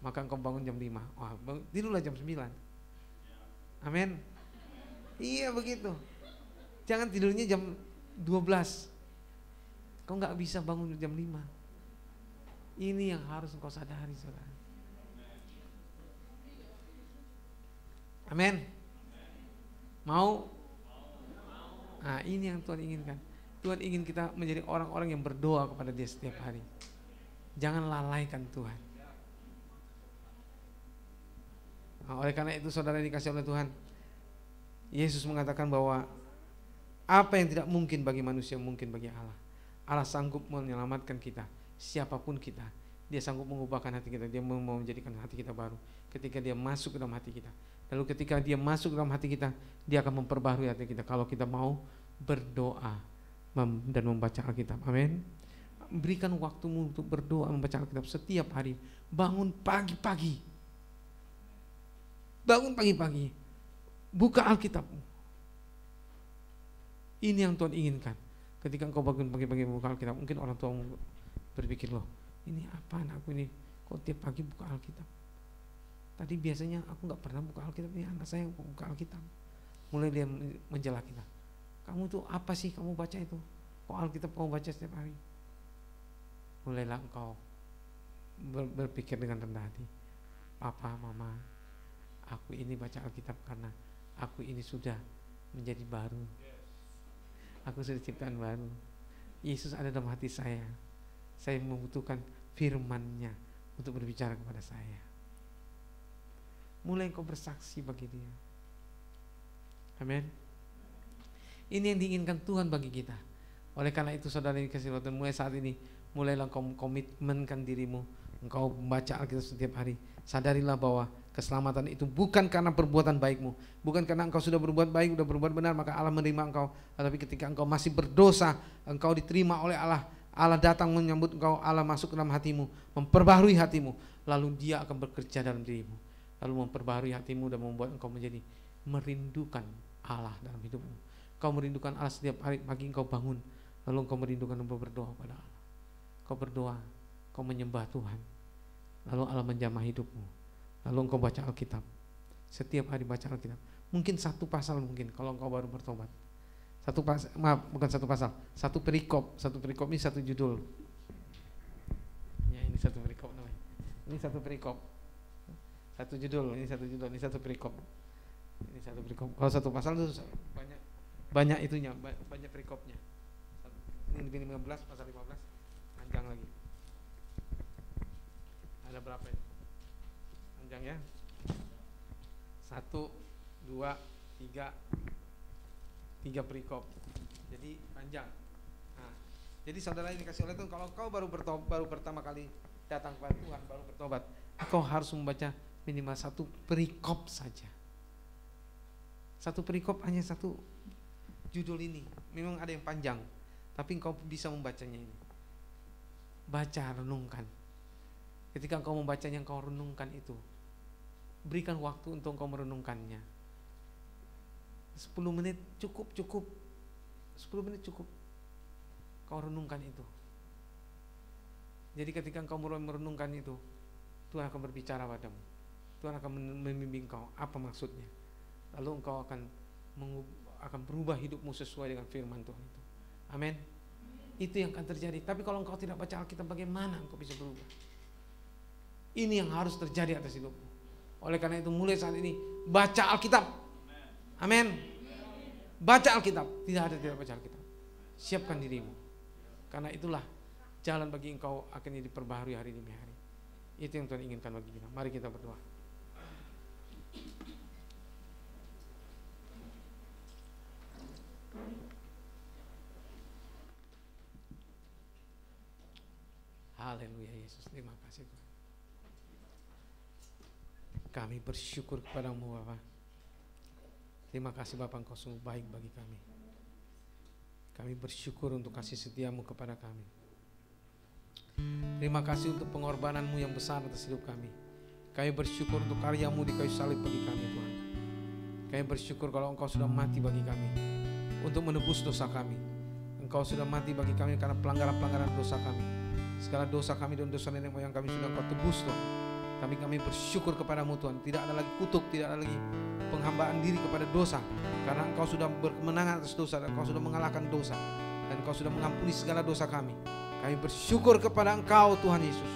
maka engkau bangun jam 5. Wah, tidurlah jam 9. Amin. Iya begitu. Jangan tidurnya jam 12. Kau gak bisa bangun jam 5. Ini yang harus engkau sadari, saudara. Amin. Mau? Nah, ini yang Tuhan inginkan. Tuhan ingin kita menjadi orang-orang yang berdoa kepada Dia setiap hari. Jangan lalaikan Tuhan. Nah, oleh karena itu saudara dikasih oleh Tuhan, Yesus mengatakan bahwa apa yang tidak mungkin bagi manusia mungkin bagi Allah. Allah sanggup menyelamatkan kita, siapapun kita. Dia sanggup mengubahkan hati kita. Dia mau menjadikan hati kita baru ketika Dia masuk ke dalam hati kita. Lalu ketika Dia masuk ke dalam hati kita, Dia akan memperbaharui hati kita kalau kita mau berdoa dan membaca Alkitab. Amin. Berikan waktumu untuk berdoa, membaca Alkitab setiap hari. Bangun pagi-pagi. Bangun pagi-pagi. Buka Alkitabmu. Ini yang Tuhan inginkan. Ketika engkau bangun pagi-pagi membuka Alkitab, mungkin orang tua berpikir, loh, ini apa anakku ini? Kok tiap pagi buka Alkitab? Tadi biasanya aku nggak pernah buka Alkitab, ini anak saya buka Alkitab. Mulai dia menjela kita. Kamu tuh apa sih kamu baca itu? Kok Alkitab kamu baca setiap hari? Mulailah engkau berpikir dengan rendah hati. Papa, mama, aku ini baca Alkitab karena aku ini sudah menjadi baru. Aku sudah ciptaan baru. Yesus ada dalam hati saya. Saya membutuhkan firman-Nya untuk berbicara kepada saya. Mulai engkau bersaksi bagi Dia. Amin. Ini yang diinginkan Tuhan bagi kita. Oleh karena itu saudara dikasih Tuhan, mulai saat ini mulailah engkau komitmenkan dirimu. Engkau membaca Alkitab setiap hari. Sadarilah bahwa keselamatan itu bukan karena perbuatan baikmu, bukan karena engkau sudah berbuat baik, sudah berbuat benar maka Allah menerima engkau. Tetapi ketika engkau masih berdosa, engkau diterima oleh Allah. Allah datang menyambut engkau, Allah masuk ke dalam hatimu, memperbaharui hatimu, lalu Dia akan bekerja dalam dirimu, lalu memperbaharui hatimu dan membuat engkau menjadi merindukan Allah dalam hidupmu. Kau merindukan Allah setiap hari pagi engkau bangun, lalu engkau merindukan engkau berdoa pada Allah. Kau berdoa, kau menyembah Tuhan, lalu Allah menjamah hidupmu, lalu engkau baca Alkitab. Setiap hari baca Alkitab. Mungkin satu pasal mungkin kalau engkau baru bertobat. Satu perikop ini satu judul. Ya, ini satu perikop namanya. Ini satu perikop. Satu judul, ini satu judul, ini satu perikop. Ini satu perikop. Kalau satu pasal itu banyak itunya, banyak perikopnya. Ini 15, pasal 15, panjang lagi. Ada berapa ini? Panjang ya? 1, 2, 3. 3 perikop. Jadi panjang. Nah, jadi saudara ini kasih oleh Tuhan, kalau kau baru pertama kali datang kepada Tuhan, baru bertobat, kau harus membaca minimal 1 perikop saja. 1 perikop hanya 1 judul ini. Memang ada yang panjang, tapi engkau bisa membacanya ini. Baca, renungkan. Ketika engkau membacanya, engkau renungkan itu. Berikan waktu untuk engkau merenungkannya. 10 menit cukup. 10 menit cukup. Kau renungkan itu. Jadi ketika engkau merenungkan itu, Tuhan akan berbicara padamu. Tuhan akan membimbing kau apa maksudnya. Lalu engkau akan berubah hidupmu sesuai dengan firman Tuhan itu. Amin. Itu yang akan terjadi. Tapi kalau engkau tidak baca Alkitab, bagaimana engkau bisa berubah? Ini yang harus terjadi atas hidupmu. Oleh karena itu mulai saat ini baca Alkitab. Amin. Baca Alkitab. Tidak ada tidak baca Alkitab. Siapkan dirimu. Karena itulah jalan bagi engkau akan diperbaharui hari demi hari. Itu yang Tuhan inginkan bagi kita. Mari kita berdoa. Haleluya Yesus, terima kasih Tuhan. Kami bersyukur kepadamu Bapa. Terima kasih Bapa, Engkau sungguh baik bagi kami. Kami bersyukur untuk kasih setiamu kepada kami. Terima kasih untuk pengorbananmu yang besar atas hidup kami. Kami bersyukur untuk karyamu di kayu salib bagi kami Tuhan. Kami bersyukur kalau Engkau sudah mati bagi kami untuk menebus dosa kami. Engkau sudah mati bagi kami karena pelanggaran-pelanggaran dosa kami. Segala dosa kami dan dosa nenek moyang kami sudah Engkau tebus Tuhan. Kami bersyukur kepadamu Tuhan. Tidak ada lagi kutuk, tidak ada lagi penghambaan diri kepada dosa. Karena Engkau sudah berkemenangan atas dosa dan Engkau sudah mengalahkan dosa. Dan Engkau sudah mengampuni segala dosa kami. Kami bersyukur kepada Engkau Tuhan Yesus.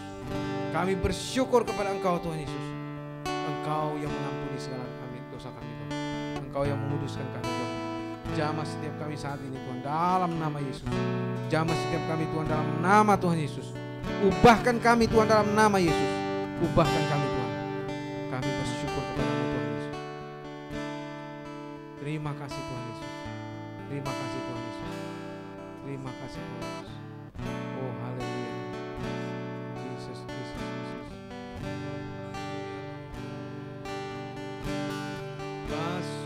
Kami bersyukur kepada Engkau Tuhan Yesus. Engkau yang mengampuni segala dosa kami Tuhan. Engkau yang menguduskan kami Tuhan. Jamah setiap kami saat ini Tuhan dalam nama Yesus. Jamah setiap kami Tuhan dalam nama Tuhan Yesus. Ubahkan kami Tuhan dalam nama Yesus. Ubahkan kami Tuhan. Kami bersyukur kepada-Mu Tuhan Yesus. Terima kasih Tuhan Yesus. Terima kasih Tuhan Yesus. Terima kasih Tuhan Yesus. Oh haleluya. Yesus, Yesus, Yesus. Basuh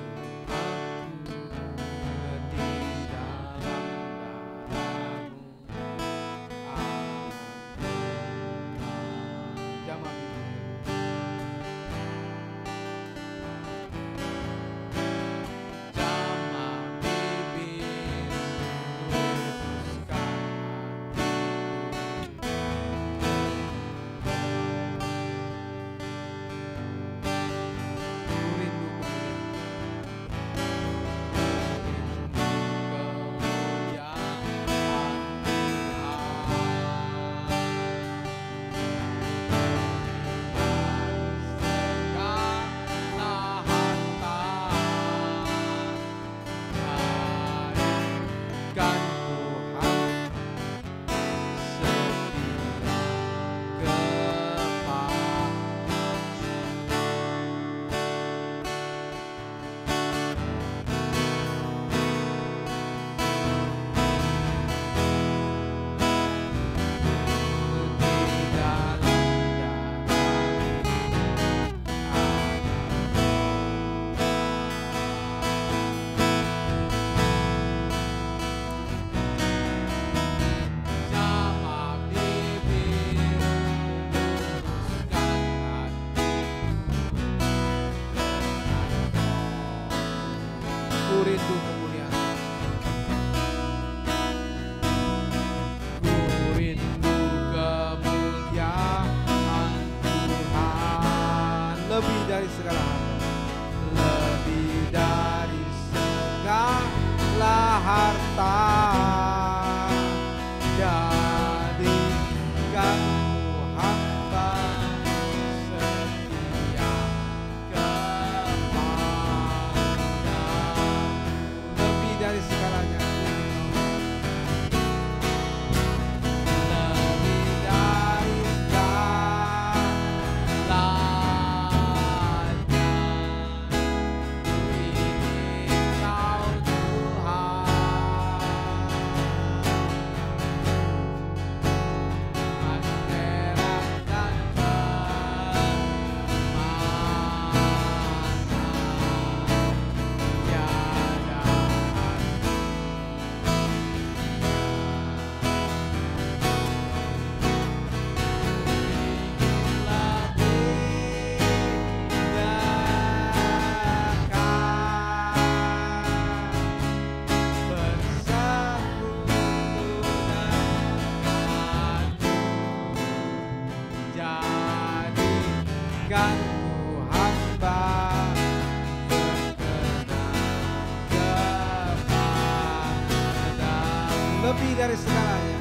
dari segalanya.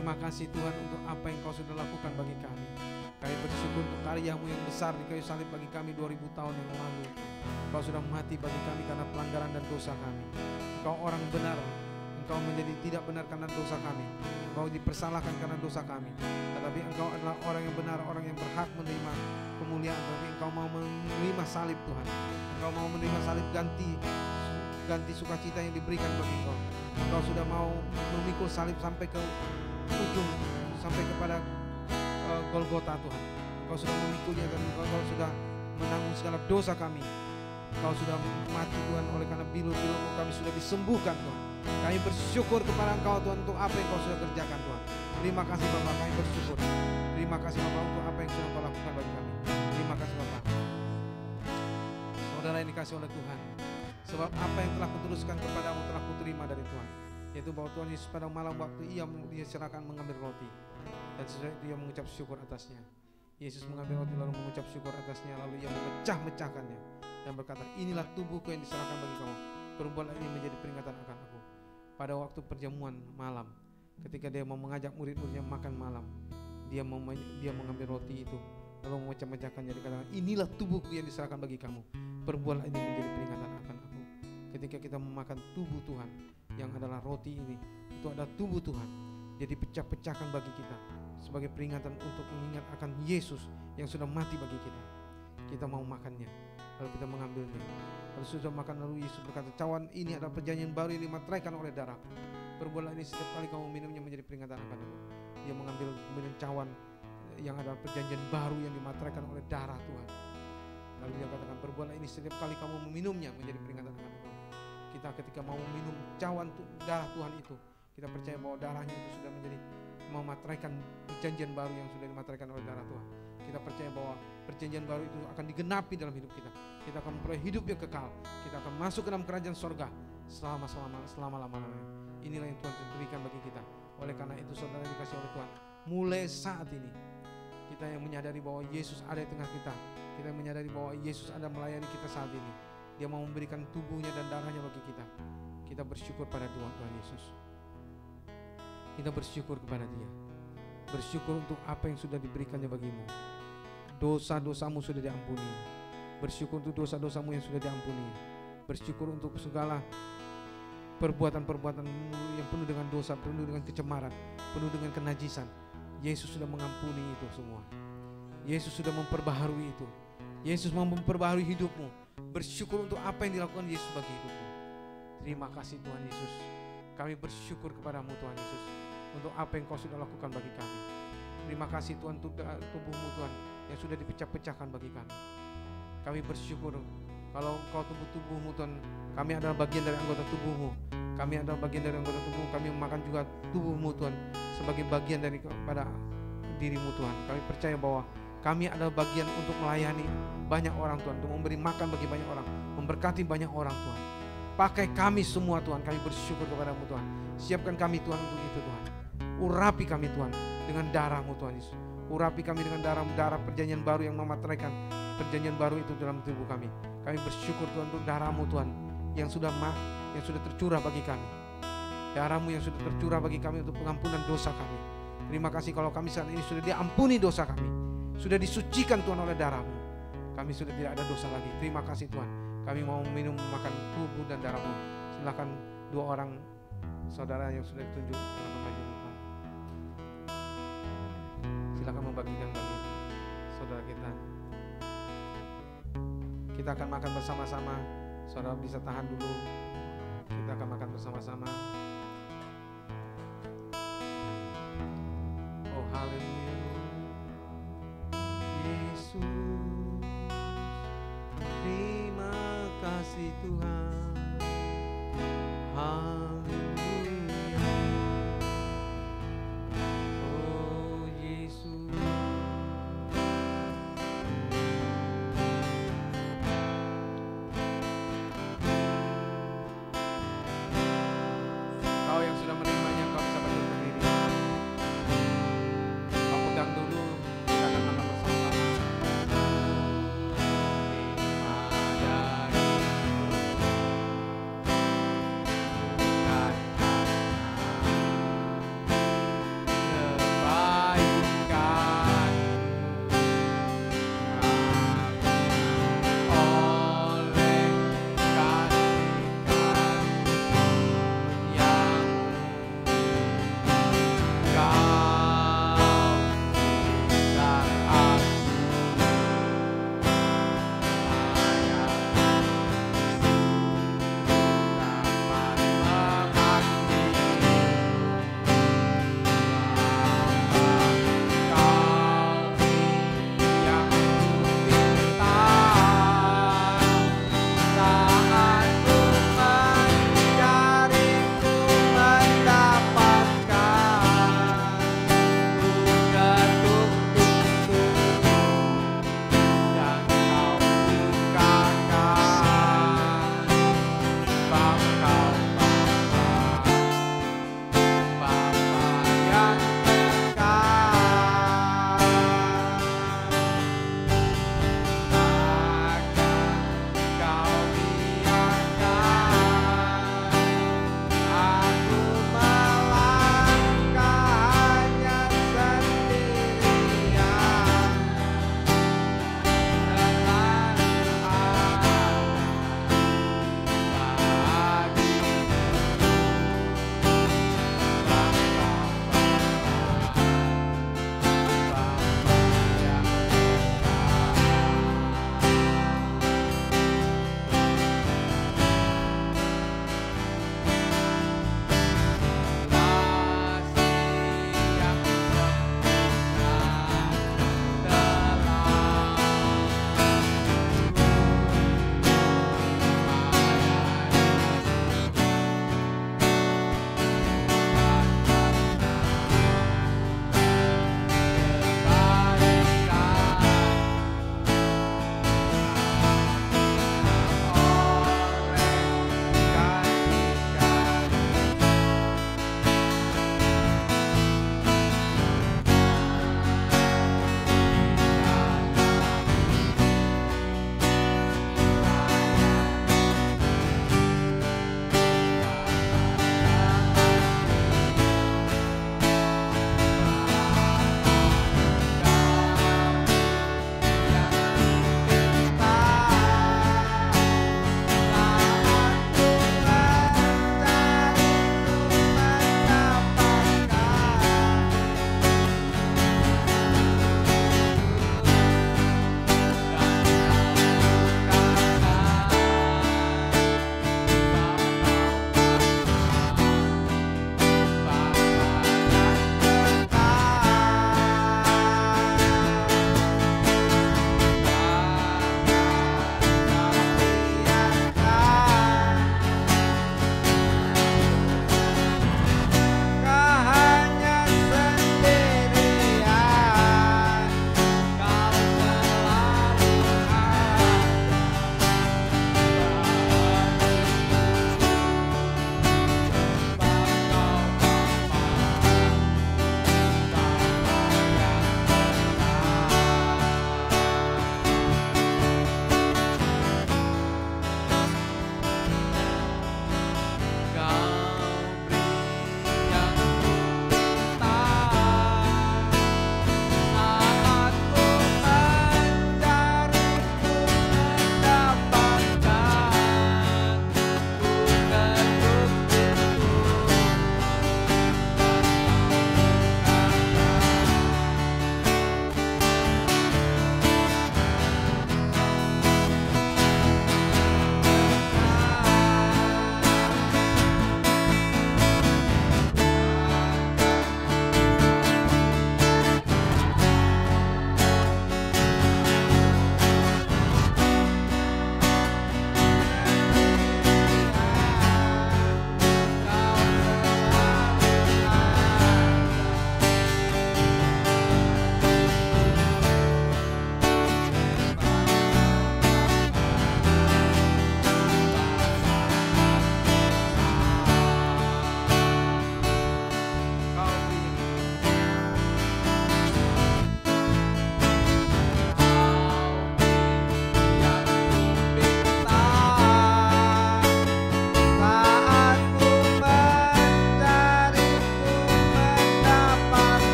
Terima kasih Tuhan untuk apa yang Kau sudah lakukan bagi kami. Kami bersyukur untuk karya-Mu yang besar di kayu salib bagi kami 2000 tahun yang lalu. Engkau sudah mati bagi kami karena pelanggaran dan dosa kami. Engkau orang benar, Engkau menjadi tidak benar karena dosa kami. Engkau dipersalahkan karena dosa kami. Tetapi Engkau adalah orang yang benar, orang yang berhak menerima kemuliaan. Tapi Engkau mau menerima salib Tuhan. Engkau mau menerima salib ganti sukacita yang diberikan bagi Engkau. Engkau sudah mau memikul salib sampai ke ujung, sampai kepada Golgota Tuhan. Engkau sudah memikulnya dan Engkau sudah menanggung segala dosa kami. Engkau sudah mati Tuhan, oleh karena bilur-bilur kami sudah disembuhkan Tuhan. Kami bersyukur kepada Engkau Tuhan untuk apa yang Kau sudah kerjakan Tuhan. Terima kasih Bapak, kami bersyukur. Terima kasih Bapak untuk apa yang sudah Kau lakukan bagi kami. Terima kasih Bapak. Saudara yang dikasih oleh Tuhan, sebab apa yang telah kuteruskan kepadamu telah kuterima dari Tuhan, yaitu bahwa Tuhan Yesus pada malam waktu ia serahkan mengambil roti, dan sesudah itu ia mengucap syukur atasnya. Yesus mengambil roti lalu mengucap syukur atasnya, lalu ia memecah-mecahkannya dan berkata, inilah tubuhku yang diserahkan bagi kamu, perbuatlah ini menjadi peringatan akan aku. Pada waktu perjamuan malam, ketika dia mau mengajak murid-muridnya makan malam, dia mengambil roti itu lalu memecah-mecahkannya, dikatakan, inilah tubuhku yang diserahkan bagi kamu, perbuatlah ini menjadi peringatan akan aku. Ketika kita memakan tubuh Tuhan yang adalah roti ini, itu adalah tubuh Tuhan, dia dipecah-pecahkan bagi kita sebagai peringatan untuk mengingat akan Yesus yang sudah mati bagi kita. Kita mau makannya, lalu kita mengambilnya, lalu sudah makan, lalu Yesus berkata, cawan ini adalah perjanjian baru yang dimateraikan oleh darahku, perbuatlah ini setiap kali kamu minumnya menjadi peringatan akan aku. Dia mengambil kemudian cawan yang adalah perjanjian baru yang dimateraikan oleh darah Tuhan, lalu dia katakan, perbuatlah ini setiap kali kamu meminumnya menjadi peringatan akan aku. Kita ketika mau minum cawan darah Tuhan itu, kita percaya bahwa darahnya itu sudah menjadi memateraikan perjanjian baru yang sudah dimateraikan oleh darah Tuhan. Kita percaya bahwa perjanjian baru itu akan digenapi dalam hidup kita. Kita akan memperoleh hidup yang kekal. Kita akan masuk ke dalam kerajaan sorga selama-lamanya. Inilah yang Tuhan berikan bagi kita. Oleh karena itu saudara dikasih oleh Tuhan, mulai saat ini kita yang menyadari bahwa Yesus ada di tengah kita. Kita yang menyadari bahwa Yesus ada melayani kita saat ini. Dia mau memberikan tubuhnya dan darahnya bagi kita. Kita bersyukur pada Tuhan Yesus. Kita bersyukur kepada Dia. Bersyukur untuk apa yang sudah diberikannya bagimu. Dosa-dosamu sudah diampuni. Bersyukur untuk dosa-dosamu yang sudah diampuni. Bersyukur untuk segala perbuatan-perbuatanmu yang penuh dengan dosa, penuh dengan kecemaran, penuh dengan kenajisan. Yesus sudah mengampuni itu semua. Yesus sudah memperbaharui itu. Yesus mau memperbaharui hidupmu. Bersyukur untuk apa yang dilakukan Yesus bagi hidupmu. Terima kasih Tuhan Yesus. Kami bersyukur kepadamu Tuhan Yesus untuk apa yang Kau sudah lakukan bagi kami. Terima kasih Tuhan untuk tubuhmu Tuhan yang sudah dipecah-pecahkan bagi kami. Kami bersyukur kalau Engkau tubuhmu Tuhan, kami adalah bagian dari anggota tubuhmu. Kami adalah bagian dari anggota tubuhmu. Kami memakan juga tubuhmu Tuhan sebagai bagian daripada dirimu Tuhan. Kami percaya bahwa Kami adalah bagian untuk melayani banyak orang Tuhan, untuk memberi makan bagi banyak orang, memberkati banyak orang Tuhan. Pakai kami semua Tuhan, kami bersyukur kepadamu Tuhan. Siapkan kami Tuhan untuk itu Tuhan. Urapi kami Tuhan dengan darah-Mu Tuhan Yesus. Urapi kami dengan darah perjanjian baru yang memateraikan perjanjian baru itu dalam tubuh kami. Kami bersyukur Tuhan untuk darah-Mu Tuhan yang sudah tercurah bagi kami. Darah-Mu yang sudah tercurah bagi kami untuk pengampunan dosa kami. Terima kasih kalau kami saat ini sudah diampuni dosa kami, sudah disucikan Tuhan oleh darah-Mu. Kami sudah tidak ada dosa lagi. Terima kasih Tuhan. Kami mau minum makan tubuh dan darah-Mu. Silakan 2 orang saudara yang sudah ditunjuk dengan nama Yesus. Silakan membagikan bagi saudara kita. Kita akan makan bersama-sama. Saudara bisa tahan dulu. Kita akan makan bersama-sama. Oh haleluya. Yesus, terima kasih Tuhan. Haleluya. Oh Yesus. Kau yang sudah menerimanya, kau bisa berdiri berdiri. Kau pegang dulu, kita akan makan bersama-sama. Hikmat dari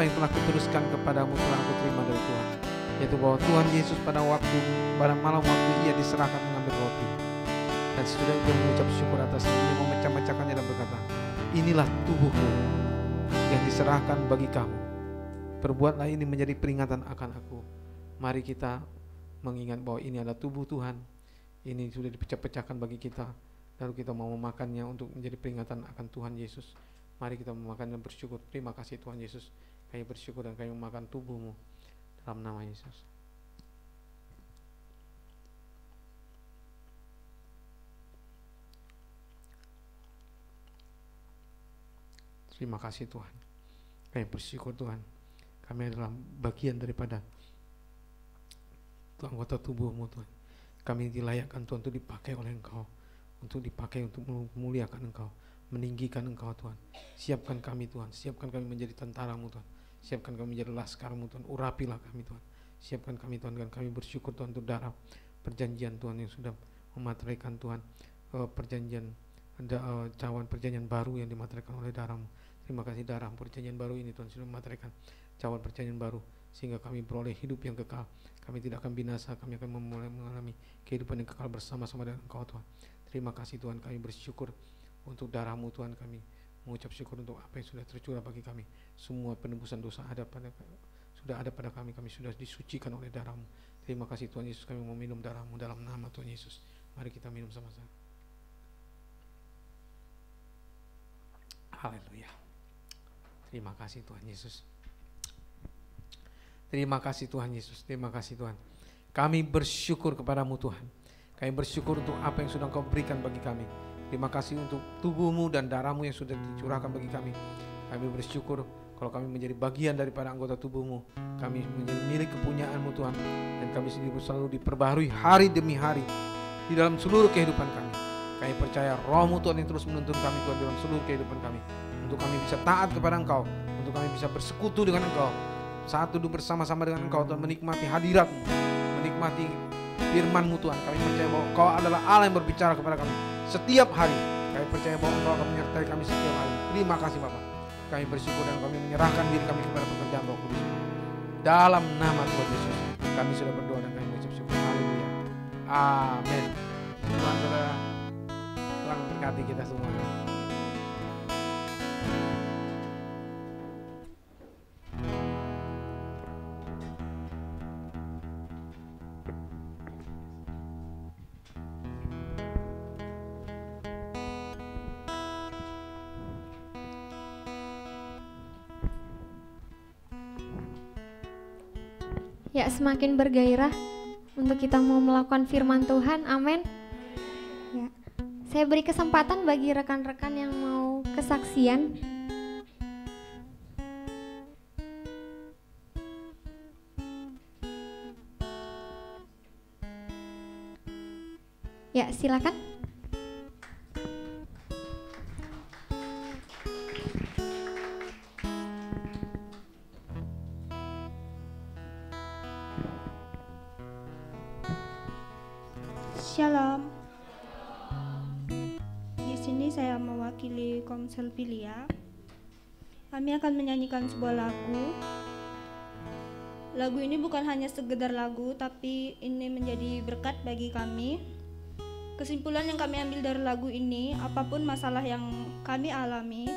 yang telah kuteruskan kepadamu telah aku terima dari Tuhan, yaitu bahwa Tuhan Yesus pada malam waktu ia diserahkan mengambil roti, dan sesudah itu mengucap syukur atasnya, ia memecah-mecahkannya dan berkata, inilah tubuhku yang diserahkan bagi kamu. Perbuatlah ini menjadi peringatan akan aku. Mari kita mengingat bahwa ini adalah tubuh Tuhan. Ini sudah dipecah-pecahkan bagi kita. Lalu kita mau memakannya untuk menjadi peringatan akan Tuhan Yesus. Mari kita memakan dan bersyukur. Terima kasih Tuhan Yesus. Kami bersyukur dan kami memakan tubuh-Mu dalam nama Yesus. Terima kasih Tuhan. Kami bersyukur Tuhan. Kami adalah bagian daripada anggota tubuh-Mu Tuhan. Kami dilayakkan Tuhan untuk dipakai oleh Engkau, untuk dipakai untuk memuliakan Engkau, meninggikan Engkau Tuhan. Siapkan kami Tuhan, siapkan kami menjadi tentara-Mu Tuhan, siapkan kami menjadi laskar-Mu Tuhan, urapilah kami Tuhan, siapkan kami Tuhan, dan kami bersyukur Tuhan untuk darah perjanjian Tuhan yang sudah memateraikan Tuhan, perjanjian cawan perjanjian baru yang dimateraikan oleh darah-Mu. Terima kasih darah perjanjian baru ini Tuhan sudah memateraikan cawan perjanjian baru, sehingga kami beroleh hidup yang kekal. Kami tidak akan binasa, kami akan mengalami kehidupan yang kekal bersama-sama dengan Engkau Tuhan. Terima kasih Tuhan, kami bersyukur untuk darah-Mu Tuhan, kami mengucap syukur untuk apa yang sudah tercurah bagi kami. Semua penebusan dosa sudah ada pada kami sudah disucikan oleh darah-Mu. Terima kasih Tuhan Yesus, kami mau minum darah-Mu dalam nama Tuhan Yesus. Mari kita minum sama-sama. Haleluya. Terima kasih Tuhan Yesus. Terima kasih Tuhan Yesus, terima kasih Tuhan. Kami bersyukur kepadamu Tuhan. Kami bersyukur untuk apa yang sudah Engkau berikan bagi kami. Terima kasih untuk tubuh-Mu dan darah-Mu yang sudah dicurahkan bagi kami. Kami bersyukur kalau kami menjadi bagian daripada anggota tubuh-Mu. Kami menjadi milik kepunyaan-Mu Tuhan. Dan kami selalu diperbaharui hari demi hari di dalam seluruh kehidupan kami. Kami percaya Roh-Mu Tuhan yang terus menuntun kami Tuhan dalam seluruh kehidupan kami. Untuk kami bisa taat kepada Engkau, untuk kami bisa bersekutu dengan Engkau, saat duduk bersama-sama dengan Engkau Tuhan, menikmati hadirat-Mu, menikmati firman-Mu Tuhan. Kami percaya bahwa Engkau adalah Allah yang berbicara kepada kami setiap hari. Kami percaya bahwa Engkau akan menyertai kami setiap hari. Terima kasih Bapa. Kami bersyukur dan kami menyerahkan diri kami kepada pekerjaan Roh Kudus. Dalam nama Tuhan Yesus kami sudah berdoa dan kami mengucap syukur. Haleluya. Amin. Tuhan saudara, Tuhan memberkati kita semua. Ya, semakin bergairah untuk kita mau melakukan firman Tuhan. Amin. Ya, saya beri kesempatan bagi rekan-rekan yang mau kesaksian. Ya, silakan. Shalom. Di sini saya mewakili Komsel Pilia. Kami akan menyanyikan sebuah lagu. Lagu ini bukan hanya sekedar lagu, tapi ini menjadi berkat bagi kami. Kesimpulan yang kami ambil dari lagu ini, apapun masalah yang kami alami,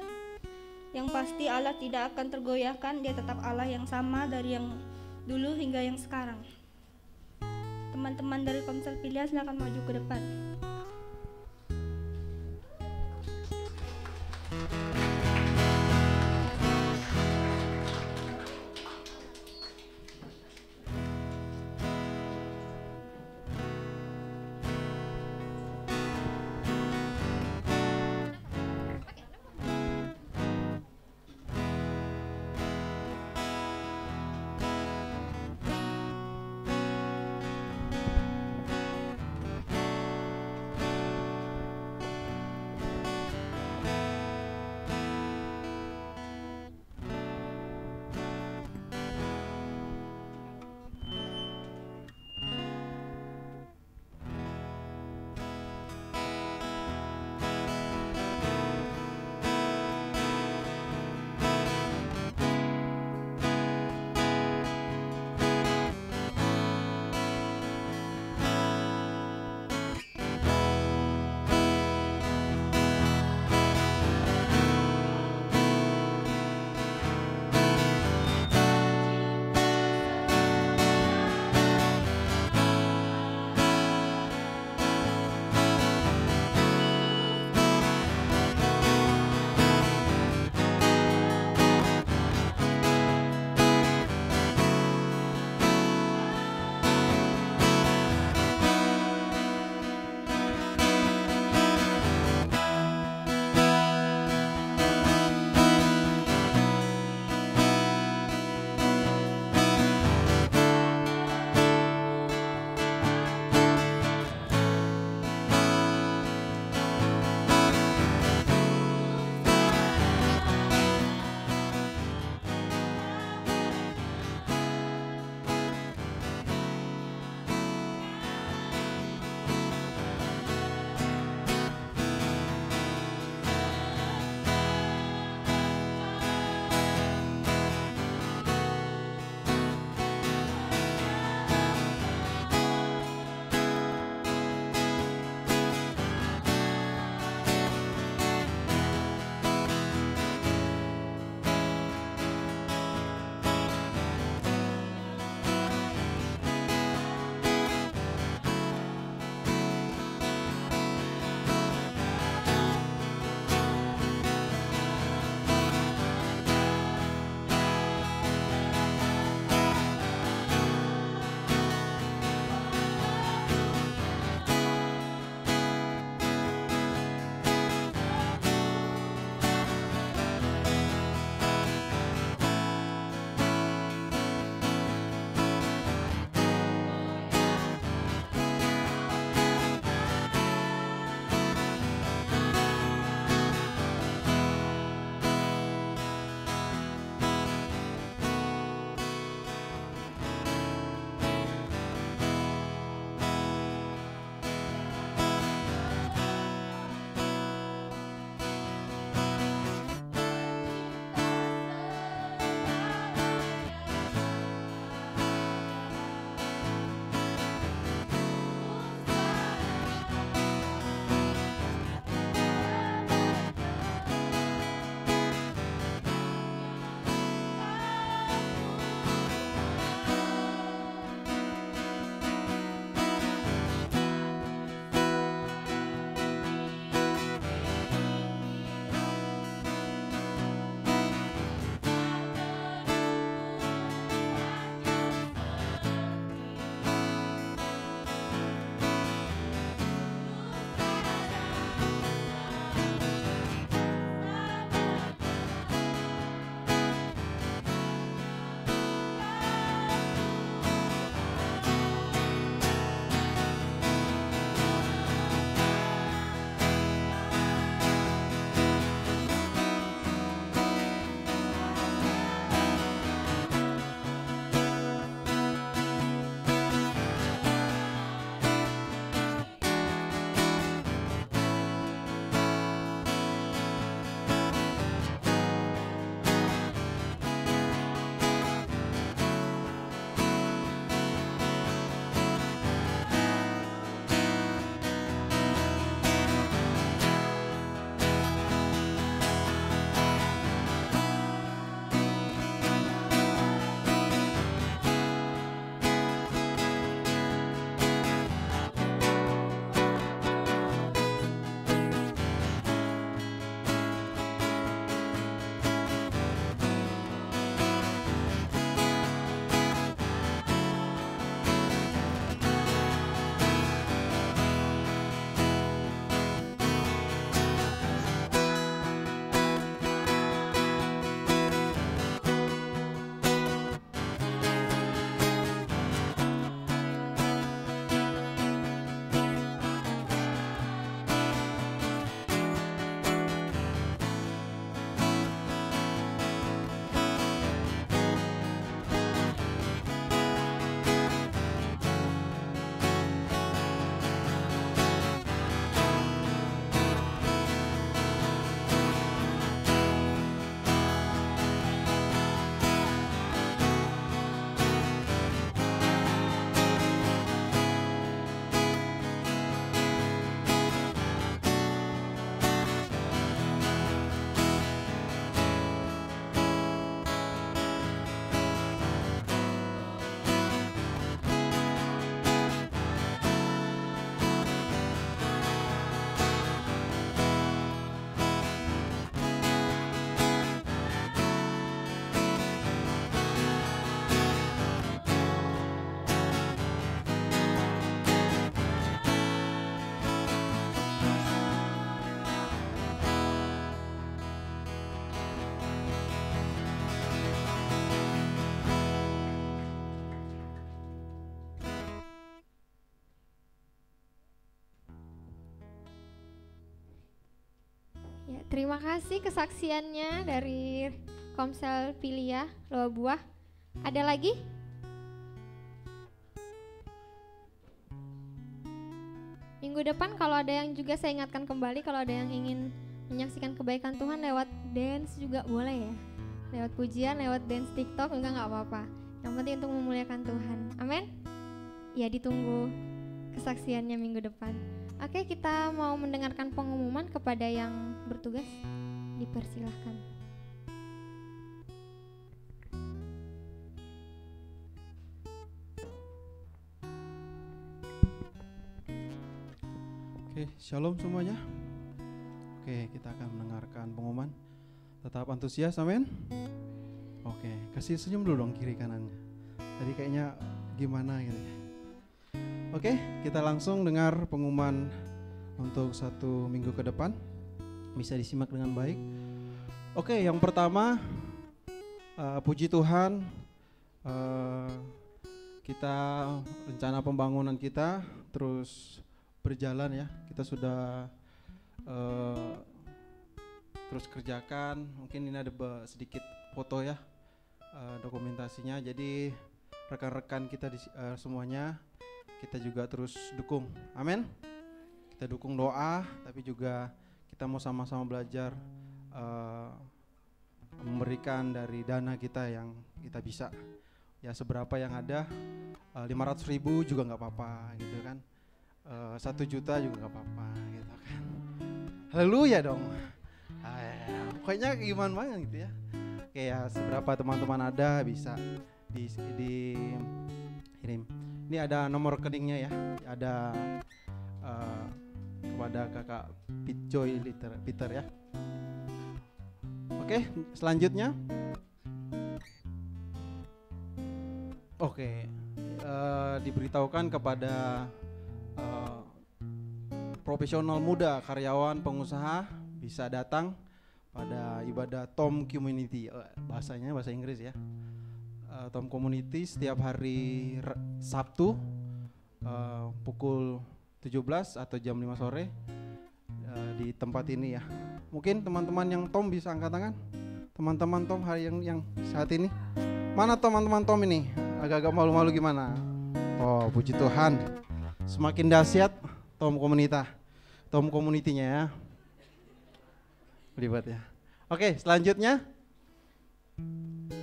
yang pasti Allah tidak akan tergoyahkan. Dia tetap Allah yang sama dari yang dulu hingga yang sekarang. Teman-teman dari Komsel Pilia silakan maju ke depan. Terima kasih kesaksiannya dari Komsel Pilia Lobuah. Ada lagi? Minggu depan kalau ada yang juga saya ingatkan kembali, kalau ada yang ingin menyaksikan kebaikan Tuhan lewat dance juga boleh ya. Lewat pujian, lewat dance TikTok enggak apa-apa. Yang penting untuk memuliakan Tuhan. Amin. Ya, ditunggu kesaksiannya minggu depan. Oke, kita mau mendengarkan pengumuman kepada yang bertugas. Dipersilahkan. Oke, shalom semuanya. Oke, kita akan mendengarkan pengumuman. Tetap antusias, amin. Oke, kasih senyum dulu dong kiri kanannya. Tadi kayaknya gimana gitu ya. Oke, kita langsung dengar pengumuman untuk 1 minggu ke depan. Bisa disimak dengan baik. Oke, yang pertama, puji Tuhan, kita rencana pembangunan kita terus berjalan ya. Kita sudah terus kerjakan. Mungkin ini ada sedikit foto ya, dokumentasinya. Jadi rekan-rekan kita semuanya, kita juga terus dukung, amin. Kita dukung doa, tapi juga kita mau sama-sama belajar memberikan dari dana kita yang kita bisa. Ya seberapa yang ada, 500.000 juga gak apa-apa gitu kan, 1 juta juga gak apa-apa gitu kan. Haleluya dong. Pokoknya gimana banget gitu ya. Kayak seberapa teman-teman ada bisa dikirim. Ini ada nomor rekeningnya ya, ada kepada kakak Joy Peter ya. Oke, selanjutnya. Oke, diberitahukan kepada profesional muda, karyawan, pengusaha bisa datang pada ibadah Tom Community, bahasanya bahasa Inggris ya. Tom Community setiap hari Sabtu pukul 17 atau jam 5 sore di tempat ini ya. Mungkin teman-teman yang Tom bisa angkat tangan. Teman-teman Tom hari yang saat ini. Mana teman-teman Tom ini? Agak-agak malu-malu gimana? Oh, puji Tuhan. Semakin dahsyat Tom Community-nya ya. Ribet ya. Oke, selanjutnya.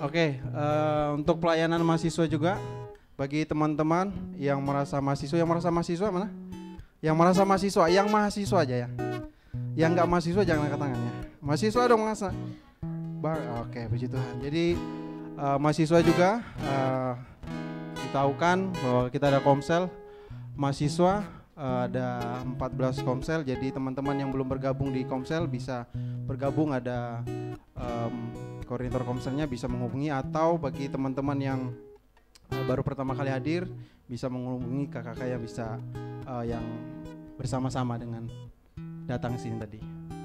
Oke, untuk pelayanan mahasiswa juga, bagi teman-teman yang merasa mahasiswa mana? Yang merasa mahasiswa, yang mahasiswa aja ya. Yang enggak mahasiswa jangan angkat tangan ya. Mahasiswa dong merasa. Oke, puji Tuhan. Jadi mahasiswa juga ditahukan bahwa kita ada komsel mahasiswa, ada 14 komsel. Jadi teman-teman yang belum bergabung di komsel bisa bergabung, ada koordinator komselnya bisa menghubungi, atau bagi teman-teman yang baru pertama kali hadir bisa menghubungi kakak-kakak yang bisa yang bersama-sama dengan datang sini tadi.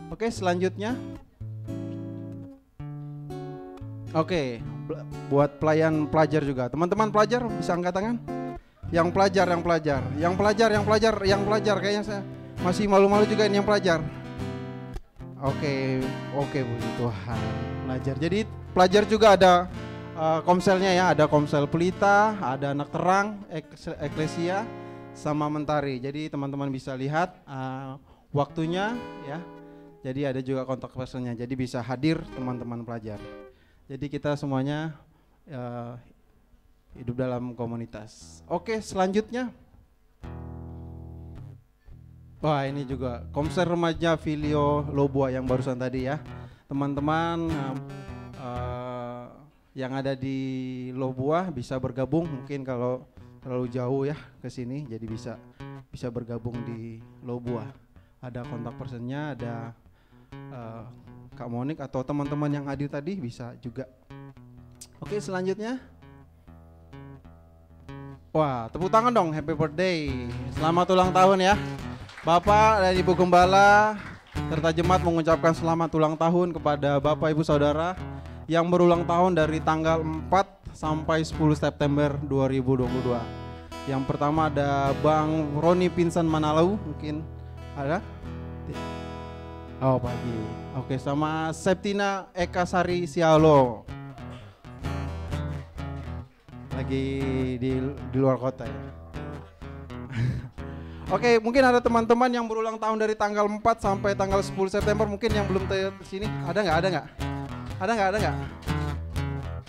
Oke, selanjutnya. Oke, buat pelajar juga. Teman-teman pelajar bisa angkat tangan. Yang pelajar kayaknya saya masih malu-malu juga ini yang pelajar. Oke, puji Tuhan. Pelajar. Jadi pelajar juga ada komselnya ya, ada komsel Pelita, ada Anak Terang, Eklesia, sama Mentari. Jadi teman-teman bisa lihat waktunya ya. Jadi ada juga kontak personnya. Jadi bisa hadir teman-teman pelajar. Jadi kita semuanya hidup dalam komunitas. Oke, selanjutnya. Wah, ini juga komsel remaja Filio Lobuah yang barusan tadi ya. Teman-teman yang ada di Lobuah bisa bergabung, mungkin kalau terlalu jauh ya ke sini, jadi bisa bergabung di Lobuah. Ada kontak personnya, ada Kak Monik atau teman-teman yang hadir tadi bisa juga. Oke, selanjutnya. Wah, tepuk tangan dong, happy birthday. Selamat ulang tahun ya. Bapak dan Ibu Gembala serta jemaat mengucapkan selamat ulang tahun kepada Bapak Ibu Saudara yang berulang tahun dari tanggal 4 sampai 10 September 2022. Yang pertama ada Bang Roni Pinsan Manalau, mungkin ada? Oh pagi. Oke, sama Septina Eka Sari Sialo. Lagi di luar kota ya. Oke, mungkin ada teman-teman yang berulang tahun dari tanggal 4 sampai tanggal 10 September mungkin yang belum ke sini. Ada nggak?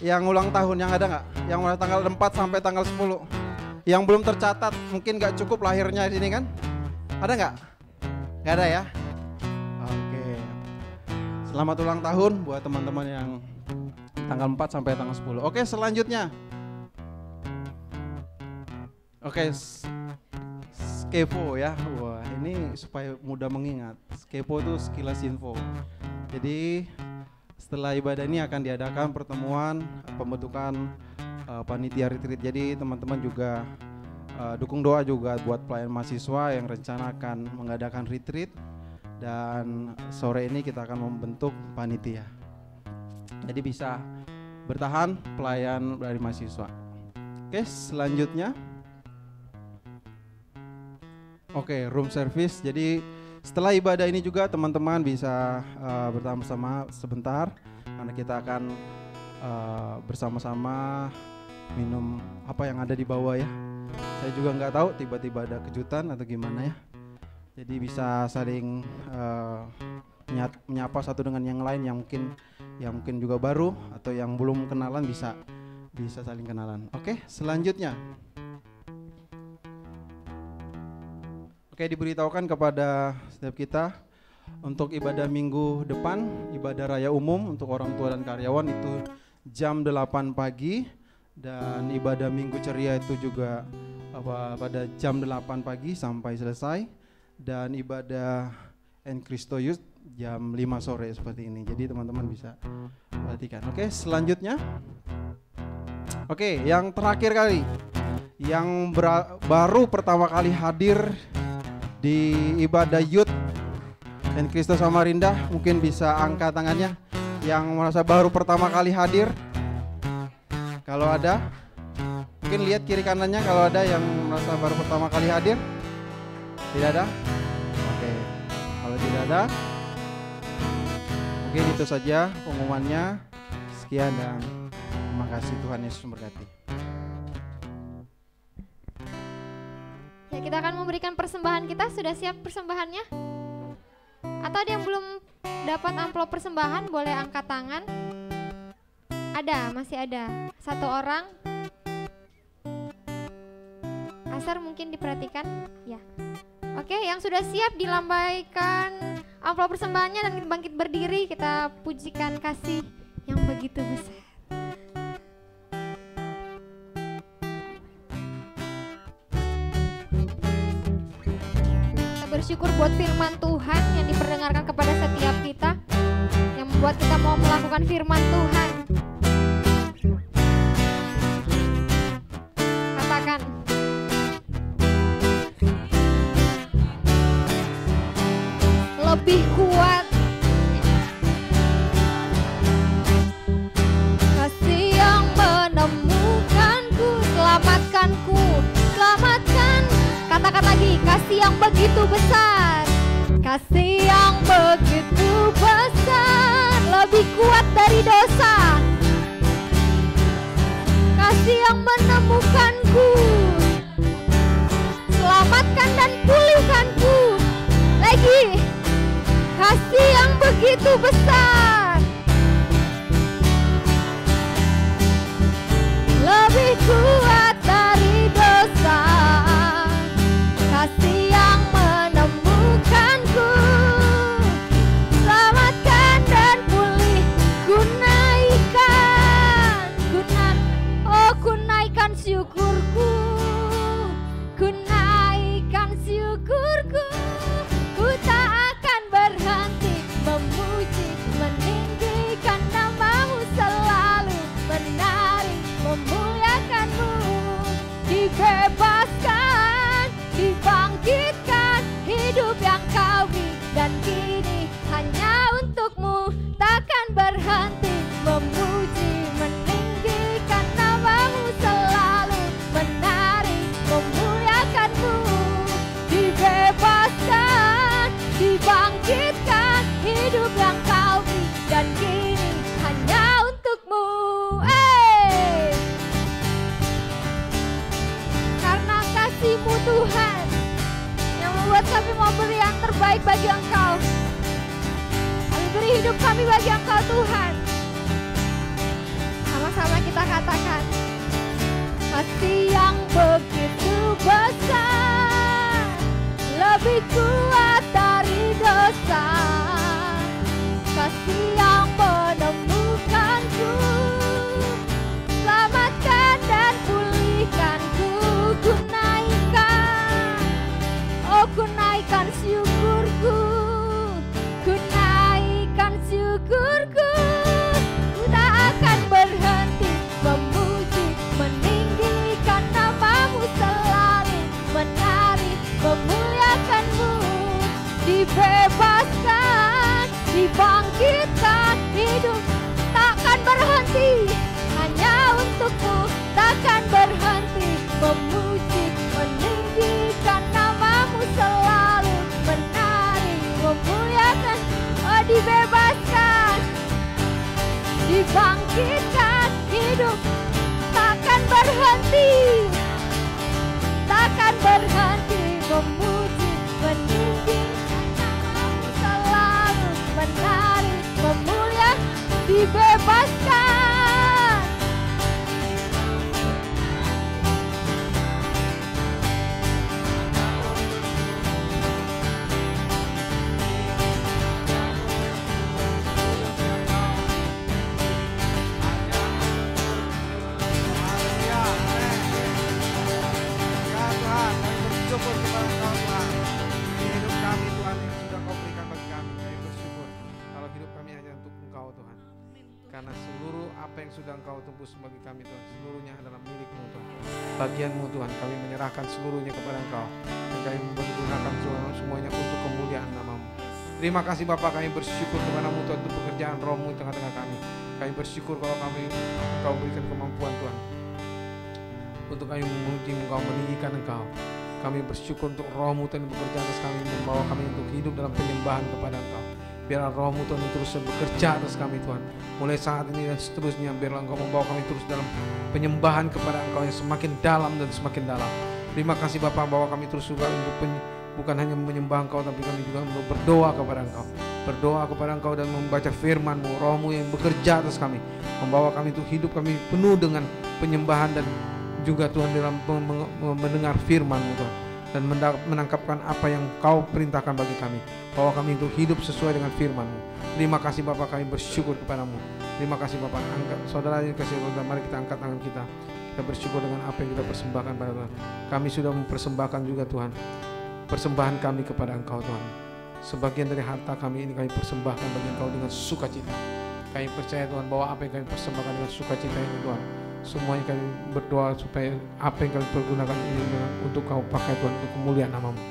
Yang ulang tahun yang ada nggak? Yang mulai tanggal 4 sampai tanggal 10. Yang belum tercatat mungkin nggak cukup lahirnya di sini kan? Ada nggak? Nggak ada ya? Oke. Selamat ulang tahun buat teman-teman yang tanggal 4 sampai tanggal 10. Oke, selanjutnya. Oke, Skepo ya. Wah, ini supaya mudah mengingat. Skepo itu sekilas info. Jadi setelah ibadah ini akan diadakan pertemuan pembentukan panitia retreat. Jadi teman-teman juga dukung doa juga buat pelayan mahasiswa yang rencana akan mengadakan retreat, dan sore ini kita akan membentuk panitia. Jadi bisa bertahan pelayan dari mahasiswa. Oke, selanjutnya. Oke, room service. Jadi setelah ibadah ini juga teman-teman bisa bersama-sama sebentar, karena kita akan bersama-sama minum apa yang ada di bawah ya. Saya juga nggak tahu, tiba-tiba ada kejutan atau gimana ya. Jadi bisa saling menyapa satu dengan yang lain yang mungkin juga baru atau yang belum kenalan bisa saling kenalan. Oke, selanjutnya. Oke, diberitahukan kepada setiap kita untuk ibadah minggu depan, ibadah raya umum untuk orang tua dan karyawan itu jam 8 pagi, dan ibadah minggu ceria itu juga pada jam 8 pagi sampai selesai, dan ibadah En Christo Youth jam 5 sore seperti ini. Jadi teman-teman bisa perhatikan. Oke, selanjutnya. Oke, yang terakhir kali, yang baru pertama kali hadir di ibadah Youth En Christo Samarinda, mungkin bisa angkat tangannya yang merasa baru pertama kali hadir. Kalau ada, mungkin lihat kiri kanannya kalau ada yang merasa baru pertama kali hadir. Tidak ada? Oke, kalau tidak ada, mungkin itu saja pengumumannya. Sekian dan terima kasih, Tuhan Yesus memberkati. Ya, kita akan memberikan persembahan kita. Sudah siap persembahannya? Atau ada yang belum dapat amplop persembahan, boleh angkat tangan. Ada, masih ada. Satu orang. Asar mungkin diperhatikan. Ya. Oke, yang sudah siap dilambaikan amplop persembahannya dan bangkit berdiri. Kita pujikan kasih yang begitu besar. Bersyukur buat firman Tuhan yang diperdengarkan kepada setiap kita, yang membuat kita mau melakukan firman Tuhan. Katakan, lebih kuat kasih yang menemukanku, selamatkanku, selamatkan. Katakan lagi, kasih yang begitu besar, kasih yang begitu besar, lebih kuat dari dosa, kasih yang menemukanku, selamatkan dan pulihkanku. Lagi, kasih yang begitu besar, lebih kuat dari dosa, kasih yang menemukanku, selamatkan dan pulih, ku naikkan, ku naikkan syukurku, ku naikkan syukurku, ku tak akan berhenti memuji, terbaik bagi Engkau. Kami beri hidup kami bagi Engkau Tuhan. Sama-sama kita katakan, kasih yang begitu besar, lebih kuat dari dosa, kasih yang menemukanku, selamatkan dan pulihkanku. Ku naikkan, oh ku naikkan syukurku, ku naikkan syukurku. Ku tak akan berhenti memuji, meninggikan namamu, selalu menari, memuliakanmu. Dibebaskan, dibangkitkan, hidup takkan berhenti, hanya untukmu takkan berhenti memuji, meninggikan namamu, selalu menari, memuliakan. Oh dibebaskan, dibangkitkan, hidup takkan berhenti, takkan berhenti memuji, meninggikan namamu, selalu menari, memuliakan. Dibebaskan, bersyukur kepada Engkau Tuhan. Hidup kami Tuhan yang sudah Kau berikan bagi kami. Kami bersyukur kalau hidup kami hanya untuk Engkau Tuhan. Karena seluruh apa yang sudah Engkau tebus bagi kami Tuhan, seluruhnya adalah milik-Mu Tuhan. Bagian-Mu Tuhan, kami menyerahkan seluruhnya kepada Engkau. Dan kami menggunakan semuanya untuk kemuliaan nama-Mu. Terima kasih Bapa, kami bersyukur kepada-Mu Tuhan untuk pekerjaan Roh-Mu di tengah-tengah kami. Kami bersyukur kalau Engkau berikan kemampuan Tuhan untuk kami memuji Engkau, meninggikan Engkau. Kami bersyukur untuk Roh-Mu Tuhan bekerja atas kami, membawa kami untuk hidup dalam penyembahan kepada Engkau. Biarlah Roh-Mu Tuhan terus bekerja atas kami Tuhan. Mulai saat ini dan seterusnya, biarlah Engkau membawa kami terus dalam penyembahan kepada Engkau yang semakin dalam dan semakin dalam. Terima kasih Bapa, bahwa kami terus juga untuk bukan hanya menyembah Engkau, tapi kami juga untuk berdoa kepada Engkau. Berdoa kepada Engkau dan membaca firman-Mu, Roh-Mu yang bekerja atas kami, membawa kami untuk hidup kami penuh dengan penyembahan dan juga Tuhan dalam mendengar firman-Mu Tuhan, dan menangkapkan apa yang Kau perintahkan bagi kami, bahwa kami untuk hidup sesuai dengan firman-Mu. Terima kasih Bapa, kami bersyukur kepadamu. Terima kasih Bapa. Angkat saudara yang kasih Tuhan, mari kita angkat tangan kita. Kita bersyukur dengan apa yang kita persembahkan pada Tuhan. Kami sudah mempersembahkan juga Tuhan persembahan kami kepada Engkau Tuhan. Sebagian dari harta kami ini kami persembahkan bagi Engkau dengan sukacita. Kami percaya Tuhan bahwa apa yang kami persembahkan dengan sukacita ini Tuhan, semuanya kami berdoa supaya apa yang kami pergunakan ini untuk Kau pakai Tuhan, untuk kemuliaan nama-Mu.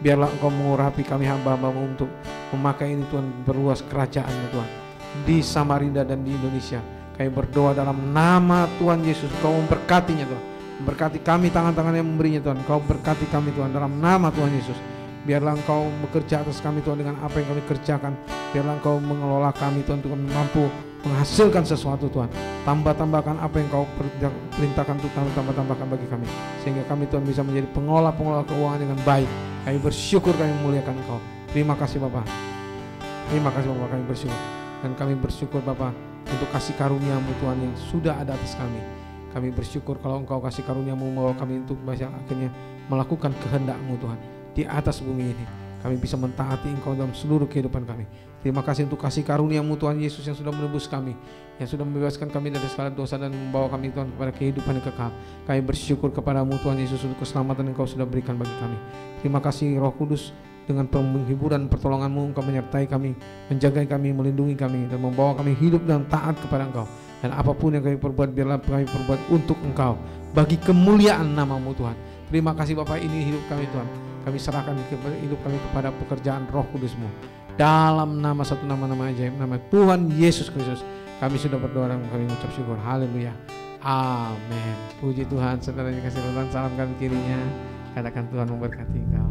Biarlah Engkau mengurapi kami hamba-hamba-Mu untuk memakai ini Tuhan, berluas kerajaan-Mu Tuhan di Samarinda dan di Indonesia. Kami berdoa dalam nama Tuhan Yesus, Kau memberkatinya Tuhan. Memberkati kami, tangan-tangan yang memberinya Tuhan. Kau berkati kami Tuhan dalam nama Tuhan Yesus. Biarlah Engkau bekerja atas kami Tuhan dengan apa yang kami kerjakan. Biarlah Engkau mengelola kami Tuhan untuk kami mampu menghasilkan sesuatu Tuhan. Tambahkan apa yang Kau perintahkan untuk tambahkan bagi kami, sehingga kami Tuhan bisa menjadi pengelola keuangan dengan baik. Kami bersyukur, kami memuliakan Engkau. Terima kasih Bapa. Terima kasih Bapa, kami bersyukur. Dan kami bersyukur Bapa untuk kasih karunia-Mu Tuhan yang sudah ada atas kami. Kami bersyukur kalau Engkau kasih karunia-Mu membawa kami untuk akhirnya melakukan kehendak-Mu Tuhan di atas bumi ini. Kami bisa mentaati Engkau dalam seluruh kehidupan kami. Terima kasih untuk kasih karunia-Mu Tuhan Yesus yang sudah menebus kami, yang sudah membebaskan kami dari segala dosa dan membawa kami Tuhan kepada kehidupan yang kekal. Kami bersyukur kepada-Mu Tuhan Yesus untuk keselamatan yang Engkau sudah berikan bagi kami. Terima kasih Roh Kudus, dengan penghiburan pertolongan-Mu Engkau menyertai kami, menjaga kami, melindungi kami, dan membawa kami hidup dalam taat kepada Engkau. Dan apapun yang kami perbuat, biarlah kami perbuat untuk Engkau, bagi kemuliaan nama-Mu Tuhan. Terima kasih Bapak, ini hidup kami Tuhan. Kami serahkan hidup kami kepada pekerjaan Roh Kudus-Mu. Dalam nama satu nama-nama ajaib, nama Tuhan Yesus Kristus, kami sudah berdoa dan kami mengucap syukur. Haleluya. Amin. Puji Tuhan. Saudara yang kasih Tuhan, salamkan kirinya. Katakan Tuhan memberkati engkau.